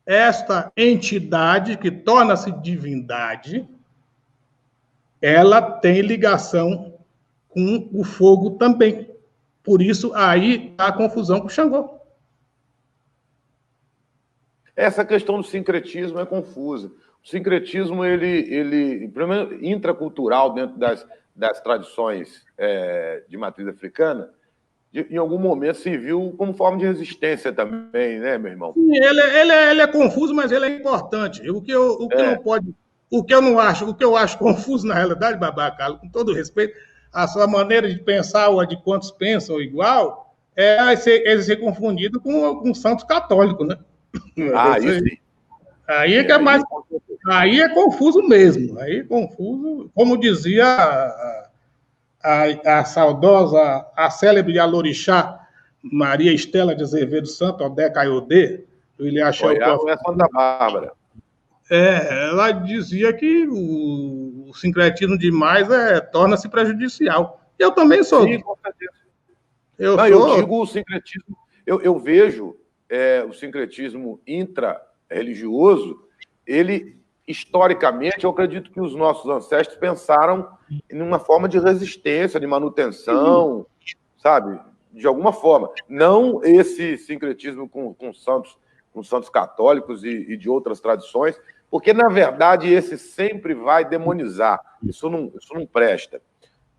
esta entidade que torna-se divindade, ela tem ligação com o fogo também. Por isso, aí está a confusão com o Xangô. Essa questão do sincretismo é confusa. O sincretismo, ele pelo menos intracultural, dentro das tradições de matriz africana, em algum momento se viu como forma de resistência também, né, meu irmão? Sim, ele é confuso, mas ele é importante. O que eu acho confuso, na realidade, Babacalo, com todo respeito, a sua maneira de pensar, ou a de quantos pensam igual, ele ser confundido com santos católicos, né? Isso sim. Aí é que é mais... Aí é confuso mesmo. Aí é confuso, como dizia a saudosa, a célebre Alorixá, Maria Estela de Azevedo Santo, Odé Caiodê, do Ilhaxé. É Santa Bárbara. Ela dizia que o o sincretismo demais torna-se prejudicial. Eu também sou. Sim, com certeza. Eu digo o sincretismo, eu vejo o sincretismo intra-religioso, ele, historicamente, eu acredito que os nossos ancestros pensaram em uma forma de resistência, de manutenção, sabe? De alguma forma. Não esse sincretismo com santos católicos e de outras tradições, porque, na verdade, esse sempre vai demonizar. Isso não presta.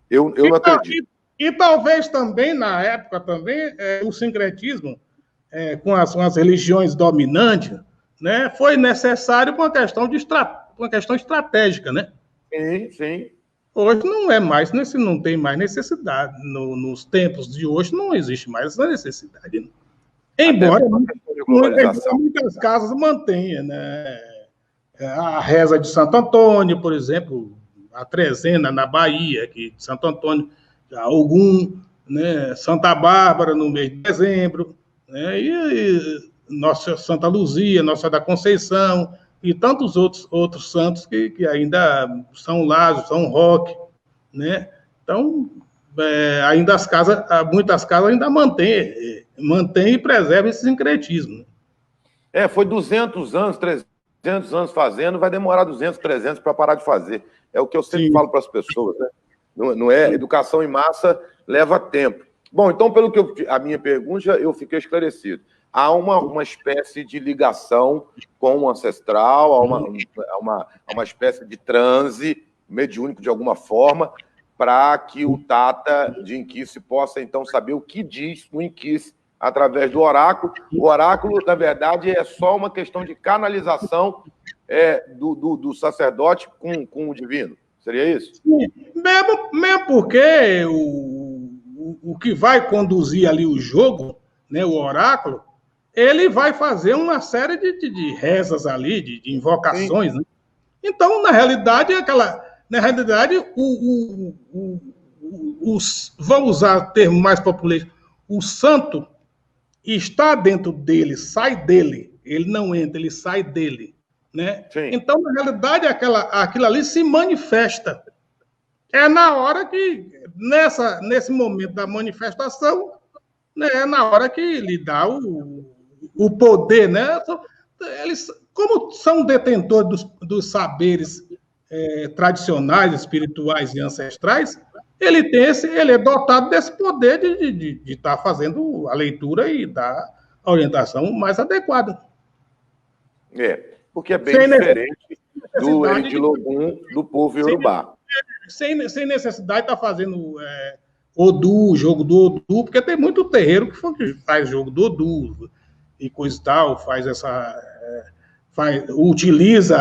Eu não acredito. E talvez também, na época, também, o sincretismo com as religiões dominantes, né, foi necessário por uma questão estratégica, né? Sim, sim. Hoje não é mais, não tem mais necessidade. Nos tempos de hoje não existe mais essa necessidade. Né? Embora muitas casas mantenham, né? A reza de Santo Antônio, por exemplo, a trezena na Bahia, que de Santo Antônio, Ogum, né? Santa Bárbara no mês de dezembro, né? E Nossa Santa Luzia, Nossa da Conceição, e tantos outros santos que ainda São Lázaro, São Roque, né? Então, ainda muitas casas ainda mantêm e preservam esse sincretismo. Foi 200 anos, 300 anos fazendo, vai demorar 200, 300 para parar de fazer. É o que eu sempre falo para as pessoas, né? Não é? Educação em massa leva tempo. Bom, então, a minha pergunta, eu fiquei esclarecido. Há uma espécie de ligação com o ancestral, há uma espécie de transe mediúnico, de alguma forma, para que o Tata de Inquice possa, então, saber o que diz o Inquice através do oráculo. O oráculo, na verdade, é só uma questão de canalização do sacerdote com o divino. Seria isso? Sim. Mesmo porque o que vai conduzir ali o jogo, né, o oráculo, ele vai fazer uma série de rezas ali, de invocações, né? Então, na realidade, vou usar o termo mais popular, o santo está dentro dele, sai dele, ele não entra, ele sai dele, né? Então, na realidade, aquilo ali se manifesta. É na hora que, nesse momento da manifestação, né, é na hora que lhe dá o poder, né? Eles, como são detentores dos saberes tradicionais, espirituais e ancestrais, ele é dotado desse poder de estar fazendo a leitura e dar a orientação mais adequada. Porque é bem diferente do Eridilogum do povo iorubá. Sem necessidade de estar fazendo Odu, jogo do Odu, porque tem muito terreiro que faz jogo do Odu e coisa e tal, utiliza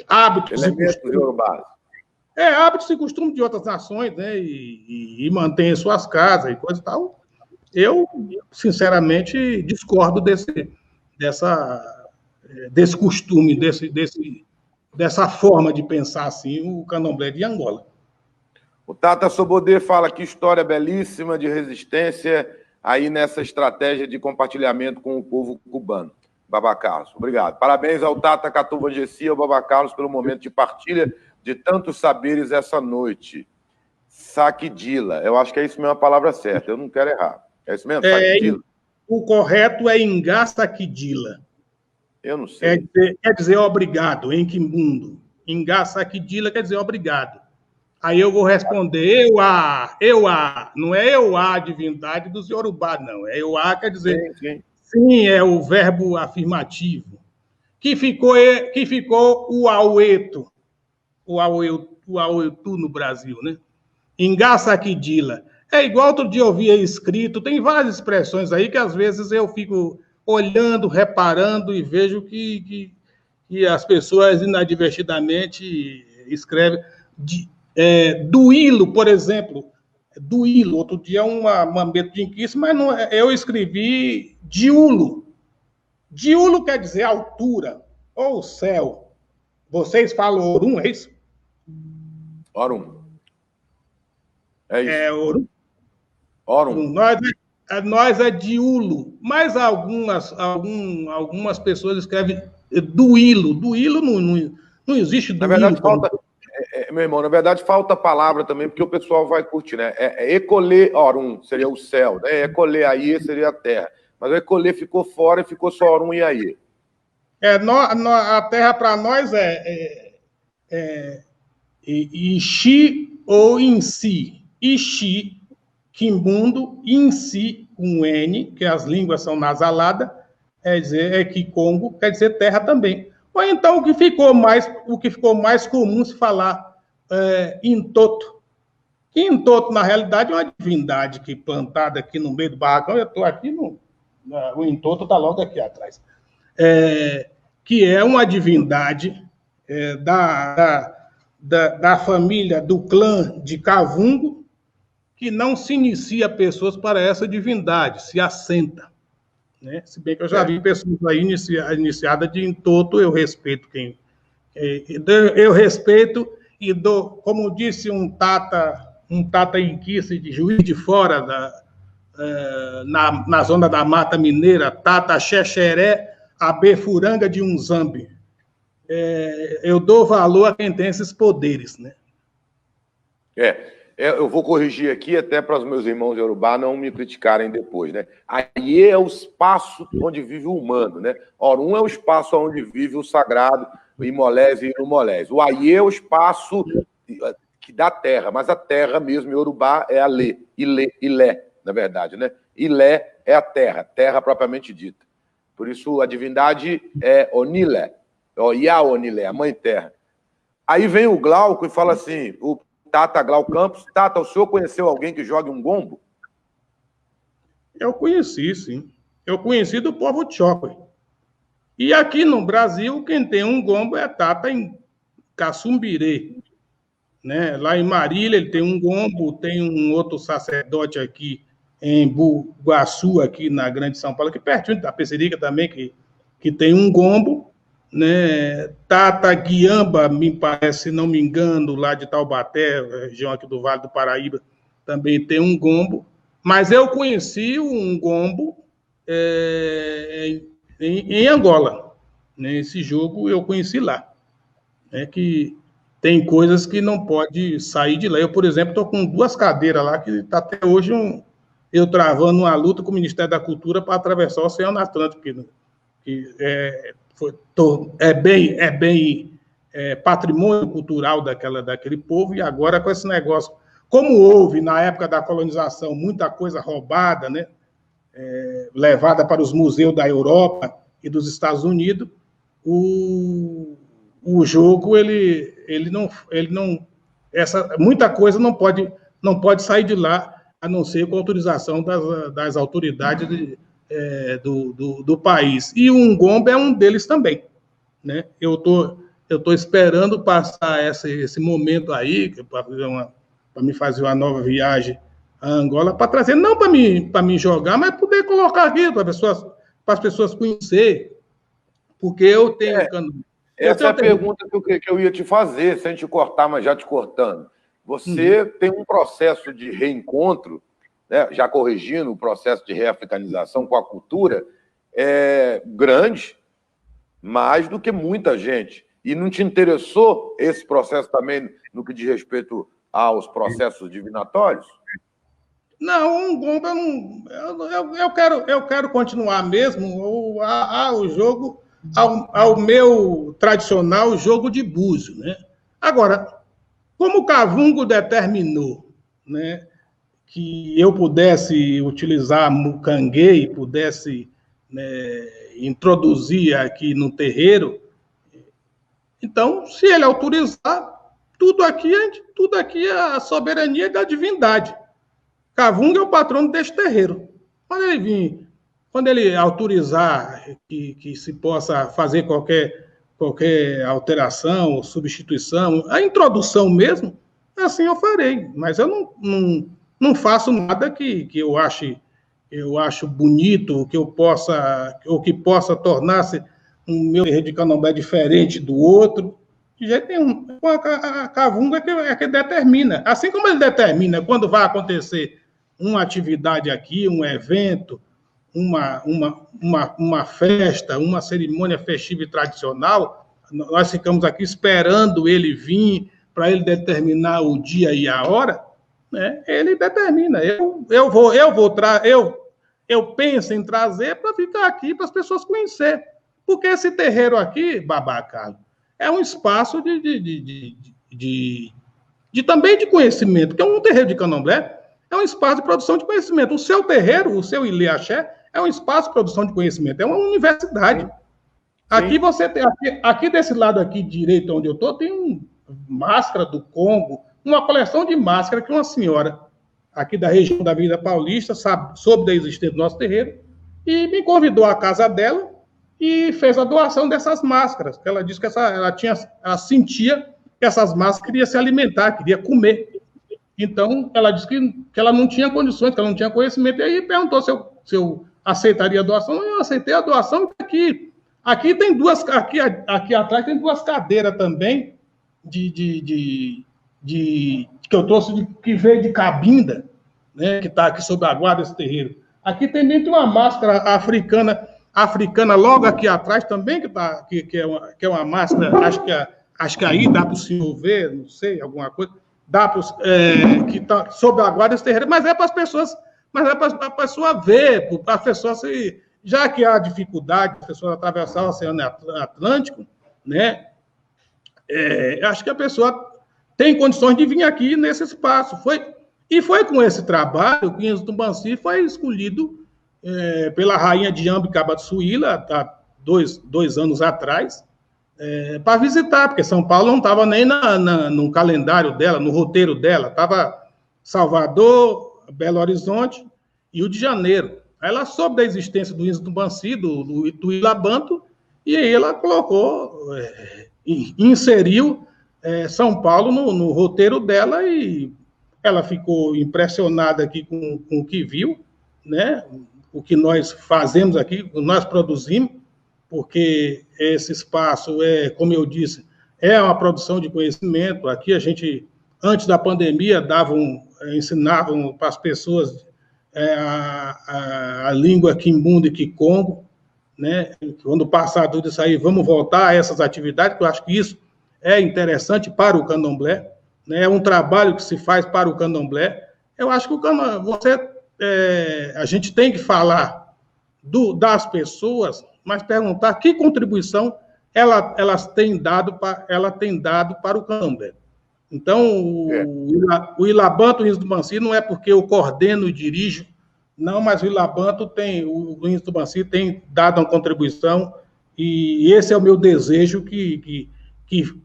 hábitos e costumes. Hábitos e costumes de outras nações, né? E mantém suas casas e coisa e tal. Eu, sinceramente, discordo desse costume, dessa forma de pensar assim, o candomblé de Angola. O Tata Sobodê fala que história belíssima de resistência aí nessa estratégia de compartilhamento com o povo cubano. Baba Carlos, obrigado. Parabéns ao Tata Catuba Gessi e ao Baba Carlos pelo momento de partilha de tantos saberes essa noite. Saquidila, eu acho que é isso mesmo a palavra certa, eu não quero errar. É isso mesmo? Saquidila? O correto é Ingá Saquidila. Eu não sei. Quer dizer obrigado, em Quimbundo. Ingá Saquidila quer dizer obrigado. Aí eu vou responder Euá. Não é Euá, a divindade dos Yorubá, não. É Euá, quer dizer... Sim, é o verbo afirmativo. Que ficou o aueto. O auetu no Brasil, né? Ingá Saquidila. É igual outro dia eu via escrito, tem várias expressões aí que às vezes eu fico olhando, reparando e vejo que as pessoas inadvertidamente escrevem. Duílo, por exemplo. Duílo, outro dia um mambeto de inquice, mas não, eu escrevi diulo. Diulo quer dizer altura, ou céu. Vocês falam orum, é isso? Orum. É isso. Orum. Orum. Nós é diulo, mas algumas pessoas escrevem Duílo não existe duílo. Na verdade, falta... meu irmão, na verdade, falta palavra também, porque o pessoal vai curtir, né? Ecolê Orum seria o céu, né? Ecolê Aie seria a terra. Mas o Ecolê ficou fora e ficou só Orum e Aie. A terra para nós Ixi ou Insi. Ixi, Quimbundo, Insi, com N, que as línguas são nasaladas, quer dizer, Kikongo, quer dizer terra também. Ou então o que ficou mais comum se falar Intoto. Que Intoto, na realidade, é uma divindade que plantada aqui no meio do barracão. Eu estou aqui, o Intoto está logo aqui atrás. Que é uma divindade da família, do clã de Cavungo, que não se inicia pessoas para essa divindade, se assenta. Né? Se bem que eu já vi pessoas aí iniciadas de Intoto, eu respeito eu respeito e dou, como disse um tata inquice de Juiz de Fora, na zona da Mata Mineira, Tata Xexeré, Abefuranga de Unzambi. Eu dou valor a quem tem esses poderes, né? Eu vou corrigir aqui até para os meus irmãos de Yorubá não me criticarem depois, né? Aie é o espaço onde vive o humano, né? Orum é o espaço onde vive o sagrado, o Imolés e o Inumolés. O Aie é o espaço que dá terra, mas a terra mesmo em Yorubá é a Ilé, na verdade, né? Ilé é a terra propriamente dita. Por isso a divindade é Onilé, Oiá Onilé, a mãe terra. Aí vem o Glauco e fala assim, o Tata Glauco Campos, Tata, o senhor conheceu alguém que joga um gombo? Eu conheci, sim. Eu conheci do povo Tchokwe. E aqui no Brasil, quem tem um gombo é Tata em Caçumbirê. Né? Lá em Marília, ele tem um gombo, tem um outro sacerdote aqui em Bugaçu, aqui na Grande São Paulo, aqui pertinho da Pecerica também, que tem um gombo. Né? Tata Guiamba, me parece, se não me engano, lá de Taubaté, região aqui do Vale do Paraíba, também tem um gombo. Mas eu conheci um gombo em Angola. Né? Esse jogo eu conheci lá. Né? Que tem coisas que não pode sair de lá. Eu, por exemplo, estou com 2 cadeiras lá, que está até hoje eu travando uma luta com o Ministério da Cultura para atravessar o Oceano Atlântico, que é bem patrimônio cultural daquele povo, e agora com esse negócio, como houve na época da colonização muita coisa roubada, né, levada para os museus da Europa e dos Estados Unidos, o jogo muita coisa não pode sair de lá, a não ser com autorização das autoridades do país. E o Ngombe é um deles também. Né? Eu tô esperando passar esse momento aí, para me fazer uma nova viagem a Angola, para trazer, não para mim jogar, mas poder colocar aqui para as pessoas conhecer, porque eu tenho... Essa é a pergunta que eu ia te fazer, sem te cortar, mas já te cortando. Você tem um processo de reencontro, né, já corrigindo o processo de reafricanização com a cultura, grande, mais do que muita gente. E não te interessou esse processo também no que diz respeito aos processos divinatórios? Não, eu quero continuar mesmo o jogo ao meu tradicional jogo de búzio, né? Agora, como o Cavungo determinou, né, que eu pudesse utilizar mucanguê, pudesse, né, introduzir aqui no terreiro, então, se ele autorizar, tudo aqui é a soberania da divindade. Cavungo é o patrono deste terreiro. Quando ele autorizar que se possa fazer qualquer alteração ou substituição, a introdução mesmo, assim eu farei. Mas eu não faço nada que eu acho bonito, ou que possa tornar-se um meu terreiro de candomblé diferente do outro. De jeito nenhum. A Cavungo é que determina. Assim como ele determina quando vai acontecer uma atividade aqui, um evento, uma festa, uma cerimônia festiva e tradicional, nós ficamos aqui esperando ele vir para ele determinar o dia e a hora, né? Ele determina. Eu penso em trazer para ficar aqui para as pessoas conhecerem. Porque esse terreiro aqui, Babacalo, é um espaço também de conhecimento, porque um terreiro de candomblé é um espaço de produção de conhecimento. O seu terreiro, o seu Ilê Axé, é um espaço de produção de conhecimento, é uma universidade. Sim. Aqui você tem, aqui desse lado aqui direito onde eu estou, tem máscara do Congo, uma coleção de máscara que uma senhora aqui da região da Avenida Paulista soube da existência do nosso terreiro e me convidou à casa dela e fez a doação dessas máscaras. Ela disse que ela sentia que essas máscaras queriam se alimentar, queria comer. Então, ela disse que ela não tinha condições, que ela não tinha conhecimento, e aí perguntou se eu aceitaria a doação. Eu aceitei a doação. Aqui tem duas, aqui atrás tem duas cadeiras também que eu trouxe, que veio de Cabinda, né, que está aqui sob a guarda desse terreiro. Aqui também tem uma máscara africana logo aqui atrás também, que é uma máscara, acho que aí dá para o senhor ver, não sei, alguma coisa, dá para que está sob a guarda desse terreiro, mas é para as pessoas, para a pessoa ver, para as pessoas já que há dificuldade, as pessoas atravessar o Oceano Atlântico, né? Acho que a pessoa tem condições de vir aqui nesse espaço. Foi com esse trabalho que o Tumbanci foi escolhido pela rainha de Ambicaba-Suíla, há dois anos atrás, para visitar, porque São Paulo não estava nem no calendário dela, no roteiro dela, estava Salvador, Belo Horizonte e Rio de Janeiro. Aí ela soube da existência do Índio Tumbanci, do Ilabanto, e aí ela colocou, inseriu São Paulo no roteiro dela, e ela ficou impressionada aqui com o que viu, né? O que nós fazemos aqui, nós produzimos, porque esse espaço como eu disse, é uma produção de conhecimento. Aqui a gente, antes da pandemia, ensinavam para as pessoas a língua Kimbundu e Kikongo, né? Quando passar tudo isso aí, vamos voltar a essas atividades, porque eu acho que isso é interessante para o candomblé, né? É um trabalho que se faz para o candomblé. Eu acho que a gente tem que falar das pessoas, mas perguntar que contribuição ela tem dado para o candomblé. Então, o Ilabanto, o Índio Tumbanci, não é porque eu coordeno e dirijo, não, mas o Ilabanto o Índio Tumbanci tem dado uma contribuição, e esse é o meu desejo, que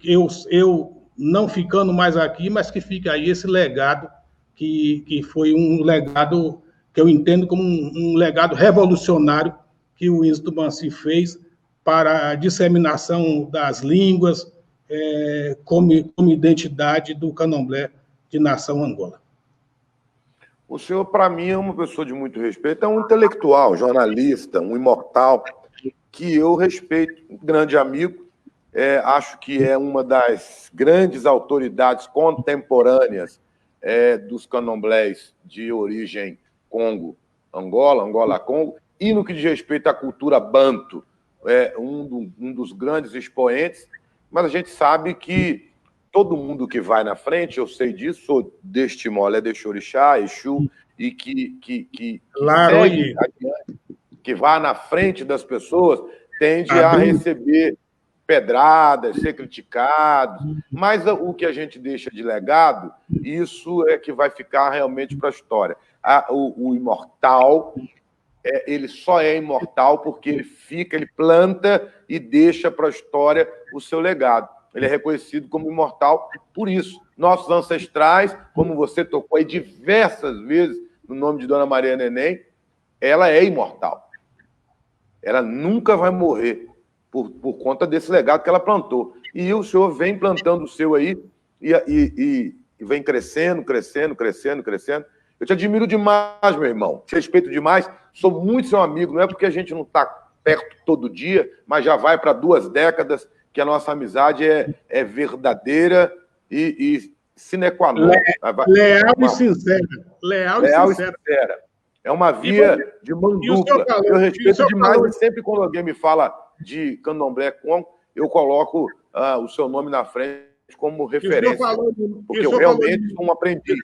eu não ficando mais aqui, mas que fique aí esse legado, que foi um legado que eu entendo como um legado revolucionário que o Índio Tumbanci fez para a disseminação das línguas, como identidade do candomblé de nação Angola. O senhor, para mim, é uma pessoa de muito respeito, é um intelectual, jornalista, um imortal, que eu respeito, um grande amigo, acho que é uma das grandes autoridades contemporâneas dos candomblés de origem Congo, Angola, Congo, e no que diz respeito à cultura banto, um dos grandes expoentes, mas a gente sabe que todo mundo que vai na frente, eu sei disso, sou deste Molé de Xorixá, Exu, e que segue adiante, que vai na frente das pessoas, tende a receber pedradas, ser criticado, mas o que a gente deixa de legado, isso é que vai ficar realmente para a história. O imortal, ele só é imortal porque ele planta e deixa para a história o seu legado. Ele é reconhecido como imortal por isso. Nossos ancestrais, como você tocou aí diversas vezes no nome de Dona Maria Neném, ela é imortal. Ela nunca vai morrer por conta desse legado que ela plantou. E o senhor vem plantando o seu aí e vem crescendo. Eu te admiro demais, meu irmão. Te respeito demais. Sou muito seu amigo. Não é porque a gente não está perto todo dia, mas já vai para 2 décadas que a nossa amizade é verdadeira e sine qua non. Leal e sincera. Leal e sincera. É uma via de mão dupla. Eu respeito demais e sempre quando alguém me fala de candomblé Congo, eu coloco o seu nome na frente como referência, porque eu realmente sou um aprendiz.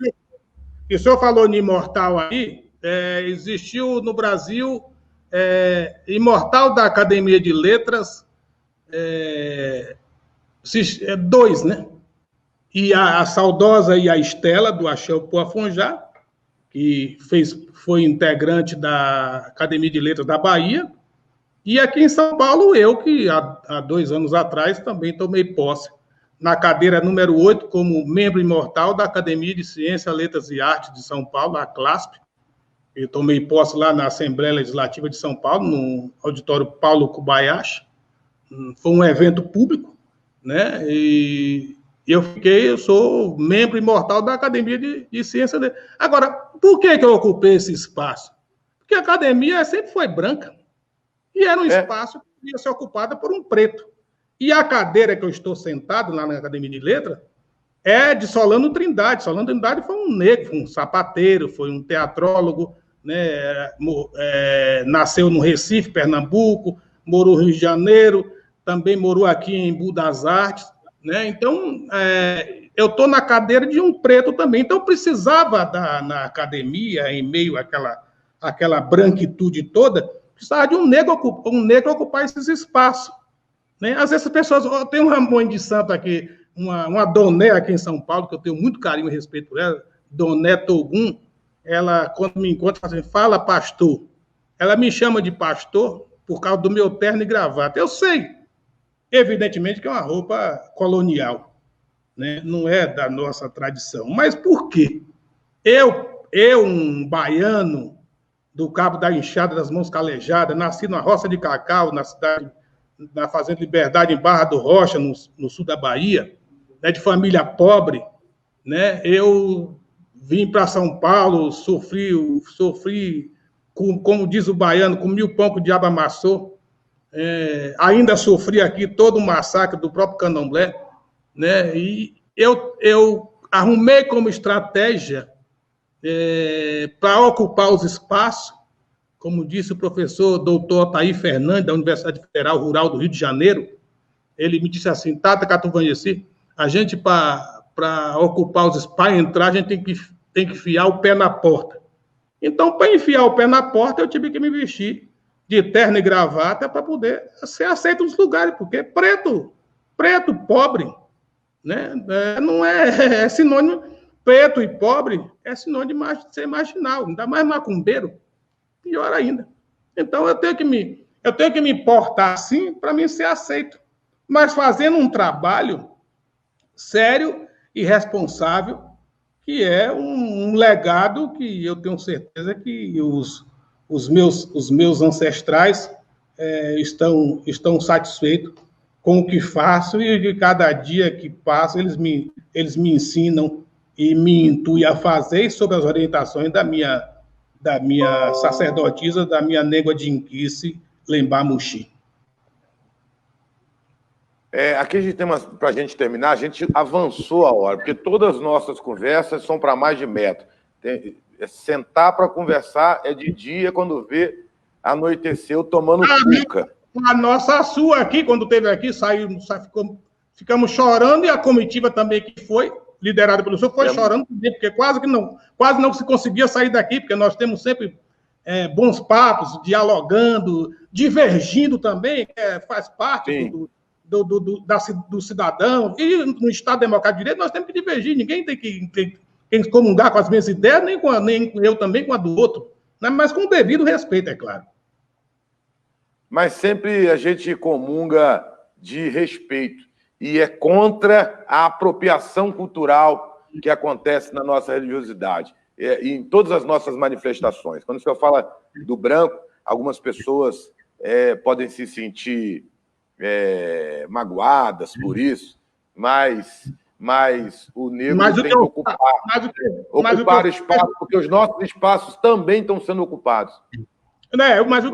E o senhor falou de imortal aí, existiu no Brasil imortal da Academia de Letras, dois, né? E a saudosa e a Estela, do Axé Poafonjá, que foi integrante da Academia de Letras da Bahia, e aqui em São Paulo, eu, que há 2 anos atrás também tomei posse na cadeira número 8, como membro imortal da Academia de Ciência, Letras e Artes de São Paulo, a CLASP. Eu tomei posse lá na Assembleia Legislativa de São Paulo, no auditório Paulo Kobayashi. Foi um evento público, né? E eu sou membro imortal da Academia de Ciência. Agora, por que eu ocupei esse espaço? Porque a academia sempre foi branca. E era um espaço que ia ser ocupado por um preto. E a cadeira que eu estou sentado lá na Academia de Letras é de Solano Trindade. Solano Trindade foi um negro, foi um sapateiro, foi um teatrólogo, né? Nasceu no Recife, Pernambuco, morou no Rio de Janeiro, também morou aqui em Embu das Artes, né? Então, eu estou na cadeira de um preto também. Então, eu precisava, na academia, em meio àquela branquitude toda, precisava de um negro ocupar esses espaços. Né? Às vezes as pessoas... Tem uma mãe de santo aqui, uma Doné aqui em São Paulo, que eu tenho muito carinho e respeito por ela, Doné Togum. Ela, quando me encontra, fala assim, fala, pastor. Ela me chama de pastor por causa do meu terno e gravata. Eu sei, evidentemente, que é uma roupa colonial, né? Não é da nossa tradição. Mas por quê? Eu, um baiano do Cabo da Enxada, das Mãos Calejadas, nasci na Roça de Cacau, na Fazenda Liberdade, em Barra do Rocha, no sul da Bahia, né, de família pobre, né? Eu vim para São Paulo, sofri como diz o baiano, comi o pão que o diabo amassou, ainda sofri aqui todo o massacre do próprio candomblé, né? E eu arrumei como estratégia para ocupar os espaços, como disse o professor doutor Otaí Fernandes, da Universidade Federal Rural do Rio de Janeiro. Ele me disse assim, Tata Catuvanheci, a gente, para ocupar os espaços, para entrar, a gente tem que enfiar o pé na porta. Então, para enfiar o pé na porta, eu tive que me vestir de terno e gravata para poder ser aceito nos lugares, porque preto, pobre, né? Não é sinônimo, preto e pobre é sinônimo de ser marginal, ainda mais macumbeiro, pior ainda. Então, eu tenho que me portar assim para mim ser aceito, mas fazendo um trabalho sério e responsável, que é um legado que eu tenho certeza que os meus ancestrais estão satisfeitos com o que faço, e de cada dia que passo eles me ensinam e me intuem a fazer, sob as orientações da minha sacerdotisa, da minha négua de Inquice, Lembá Muxi. Aqui a gente tem para a gente terminar, a gente avançou a hora, porque todas as nossas conversas são para mais de metro. Sentar para conversar é de dia, quando vê, anoiteceu tomando cuca. A sua aqui, quando esteve aqui, ficamos chorando, e a comitiva também que foi, liderada pelo senhor, foi chorando também, porque quase não se conseguia sair daqui, porque nós temos sempre bons papos, dialogando, divergindo também, faz parte do cidadão, e no Estado Democrático de Direito nós temos que divergir, ninguém tem que comungar com as minhas ideias, nem eu também com a do outro, né? Mas com o devido respeito, é claro. Mas sempre a gente comunga de respeito, e é contra a apropriação cultural que acontece na nossa religiosidade, em todas as nossas manifestações. Quando o senhor fala do branco, algumas pessoas podem se sentir magoadas por isso, mas o negro tem que ocupar o espaço, porque os nossos espaços também estão sendo ocupados. Mas o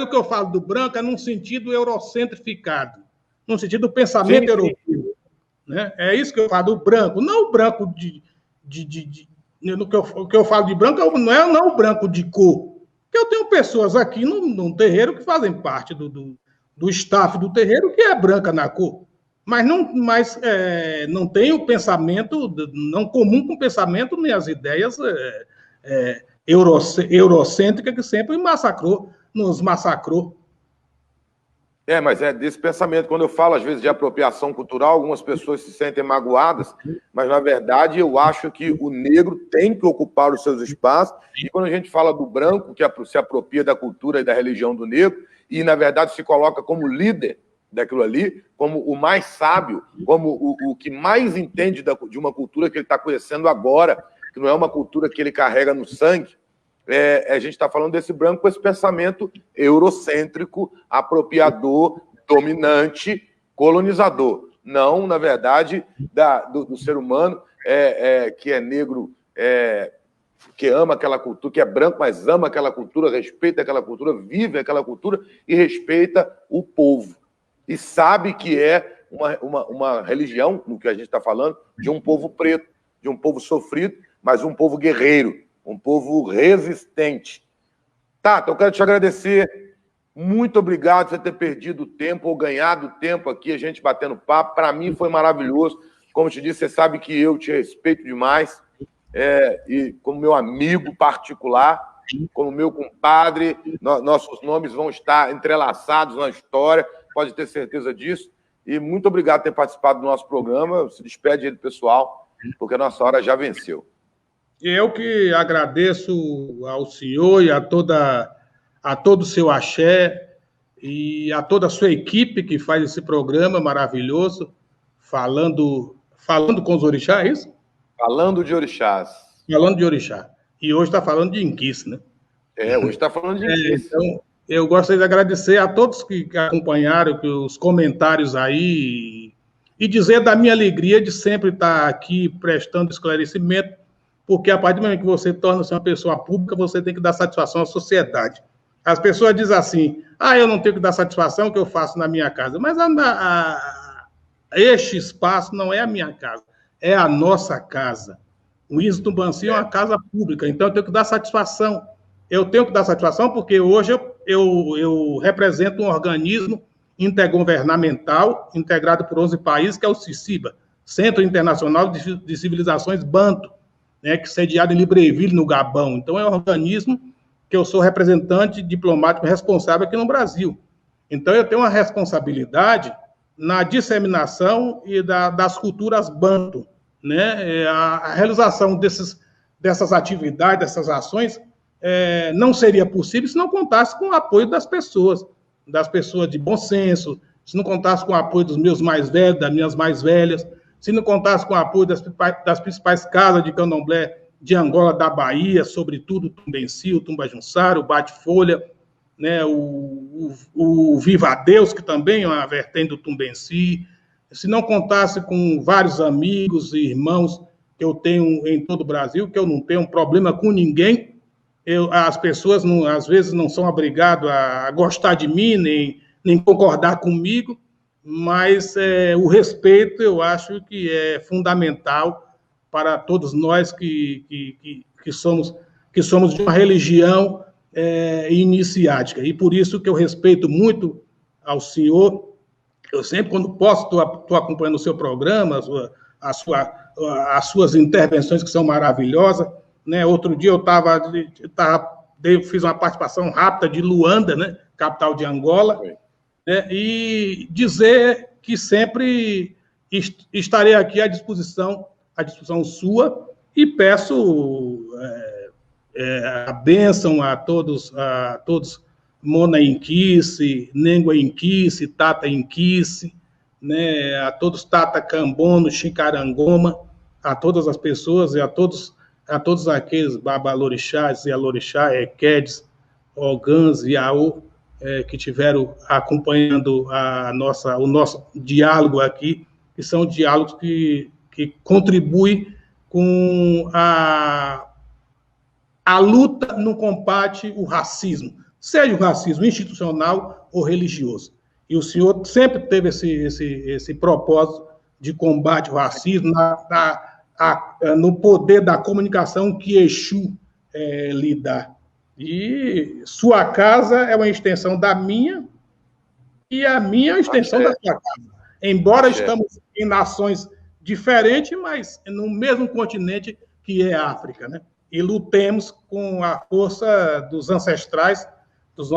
que eu falo do branco é num sentido eurocentrificado, num sentido do pensamento europeu. Né? É isso que eu falo do branco, não o branco O que eu falo de branco não é o branco de cor. Porque eu tenho pessoas aqui no terreiro que fazem parte do staff do terreiro que é branca na cor. Mas não tem o pensamento, não comum com o pensamento nem as ideias eurocêntricas que sempre nos massacrou. Mas é desse pensamento. Quando eu falo, às vezes, de apropriação cultural, algumas pessoas se sentem magoadas, mas, na verdade, eu acho que o negro tem que ocupar os seus espaços, e quando a gente fala do branco, que se apropria da cultura e da religião do negro, e, na verdade, se coloca como líder daquilo ali, como o mais sábio, como o que mais entende de uma cultura que ele está conhecendo agora, que não é uma cultura que ele carrega no sangue, a gente está falando desse branco com esse pensamento eurocêntrico, apropriador, dominante, colonizador. Não, na verdade, do ser humano que é negro, que ama aquela cultura, que é branco, mas ama aquela cultura, respeita aquela cultura, vive aquela cultura e respeita o povo. E sabe que é uma religião, no que a gente está falando, de um povo preto, de um povo sofrido, mas um povo guerreiro, um povo resistente. Tata, eu quero te agradecer. Muito obrigado por você ter perdido tempo ou ganhado tempo aqui, a gente batendo papo. Para mim foi maravilhoso. Como eu te disse, você sabe que eu te respeito demais. E como meu amigo particular, como meu compadre, nossos nomes vão estar entrelaçados na história, pode ter certeza disso. E muito obrigado por ter participado do nosso programa. Se despede aí do pessoal, porque a nossa hora já venceu. Eu que agradeço ao senhor e a todo o seu axé e a toda a sua equipe que faz esse programa maravilhoso, falando com os orixás, é isso? Falando de orixás. Falando de orixá. E hoje está falando de inquice, né? Hoje está falando de inquice. Então, eu gostaria de agradecer a todos que acompanharam os comentários aí e dizer da minha alegria de sempre estar aqui prestando esclarecimento, porque a partir do momento que você torna-se uma pessoa pública, você tem que dar satisfação à sociedade. As pessoas dizem assim, eu não tenho que dar satisfação, que eu faço na minha casa. Mas este espaço não é a minha casa, é a nossa casa. O INSS Tumbanci é uma casa pública, então eu tenho que dar satisfação. Eu tenho que dar satisfação porque hoje eu represento um organismo intergovernamental, integrado por 11 países, que é o CICIBA, Centro Internacional de Civilizações Banto, que é sediado em Libreville, no Gabão. Então, é um organismo que eu sou representante diplomático responsável aqui no Brasil. Então, eu tenho uma responsabilidade na disseminação e das culturas banto. A realização dessas atividades, dessas ações, não seria possível se não contasse com o apoio das pessoas de bom senso, se não contasse com o apoio dos meus mais velhos, das minhas mais velhas, se não contasse com o apoio das principais casas de candomblé de Angola, da Bahia, sobretudo o Tumbenci, o Tumbajunsara, o Bate-Folha, o Viva Deus, que também é uma vertente do Tumbenci, se não contasse com vários amigos e irmãos que eu tenho em todo o Brasil, que eu não tenho problema com ninguém, as pessoas, às vezes, não são obrigadas a gostar de mim, nem concordar comigo, mas o respeito, eu acho que é fundamental para todos nós que somos de uma religião iniciática. E por isso que eu respeito muito ao senhor. Eu sempre, quando posso, estou acompanhando o seu programa, as suas intervenções, que são maravilhosas. Outro dia eu fiz uma participação rápida de Luanda, capital de Angola, e dizer que sempre estarei aqui à disposição sua, e peço a bênção a todos, Mona Inquice, Nengua Inquice, Tata Inquice, a todos Tata Cambono, Chicarangoma, a todas as pessoas e a todos aqueles Babalorixás e Alorixá, Equedes, Ogãs e Aô, que tiveram acompanhando o nosso diálogo aqui, que são diálogos que contribuem com a luta no combate ao racismo, seja o racismo institucional ou religioso. E o senhor sempre teve esse propósito de combate ao racismo no poder da comunicação que Exu lhe dá. E sua casa é uma extensão da minha, e a minha é uma extensão da sua casa. Embora estamos em nações diferentes, mas no mesmo continente que é a África, né? E lutemos com a força dos ancestrais, dos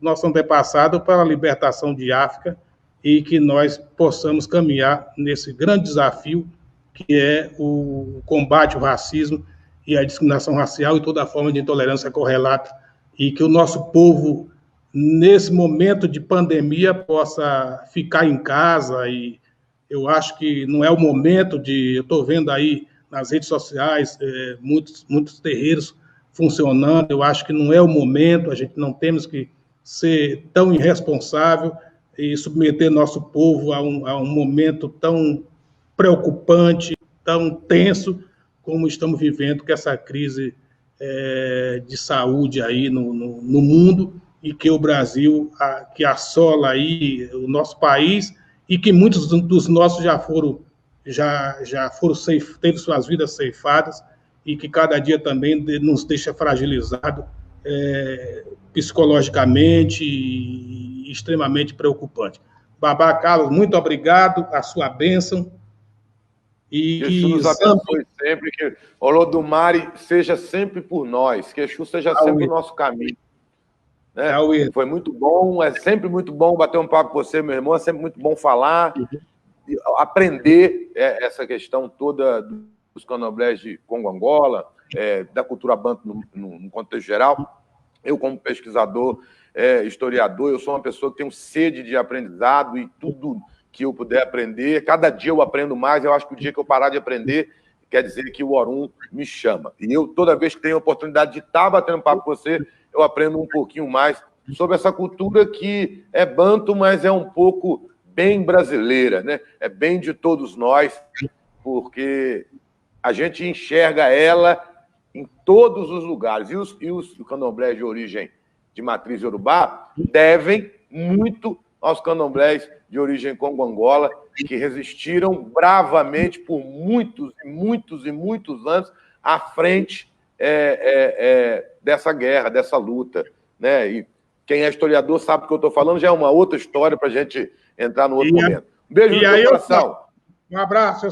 nossos antepassados, para a libertação de África e que nós possamos caminhar nesse grande desafio que é o combate ao racismo e a discriminação racial e toda forma de intolerância correlata, e que o nosso povo, nesse momento de pandemia, possa ficar em casa. E eu acho que não é o momento eu estou vendo aí nas redes sociais muitos terreiros funcionando, eu acho que não é o momento, a gente não temos que ser tão irresponsável e submeter nosso povo a um momento tão preocupante, tão tenso, como estamos vivendo com essa crise de saúde aí no mundo, e que o Brasil, que assola aí o nosso país, e que muitos dos nossos já foram teve suas vidas ceifadas, e que cada dia também nos deixa fragilizado psicologicamente e extremamente preocupante. Babá Carlos, muito obrigado, a sua bênção. Que Exu nos abençoe sempre, que Olodumare seja sempre por nós, que Exu seja sempre o nosso caminho. Né? Foi muito bom, é sempre muito bom bater um papo com você, meu irmão, é sempre muito bom falar, aprender essa questão toda dos candomblés de Congo-Angola, da cultura banto no contexto geral. Eu, como pesquisador, historiador, eu sou uma pessoa que tem sede de aprendizado, e tudo que eu puder aprender, cada dia eu aprendo mais. Eu acho que o dia que eu parar de aprender, quer dizer que o Orum me chama. E eu, toda vez que tenho a oportunidade de estar batendo papo com você, eu aprendo um pouquinho mais sobre essa cultura que é banto, mas é um pouco bem brasileira, né? É bem de todos nós, porque a gente enxerga ela em todos os lugares. E os candomblés de origem de matriz iorubá devem muito aos candomblés de origem Congo-Angola, que resistiram bravamente por muitos e muitos e muitos anos à frente dessa guerra, dessa luta. Né? E quem é historiador sabe do que eu estou falando, já é uma outra história para a gente entrar no outro momento. Um beijo no teu coração. Um abraço,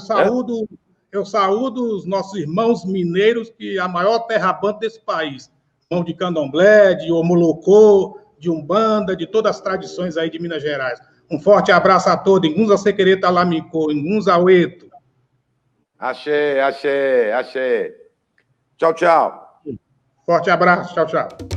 eu saúdo os nossos irmãos mineiros, que é a maior terra banto desse país. Irmão de candomblé, de omolocô, de umbanda, de todas as tradições aí de Minas Gerais. Um forte abraço a todos. Ingunza Sequereta Lamicô, Ingunza Ueto. Axé, axé, axé. Tchau, tchau. Forte abraço, tchau, tchau.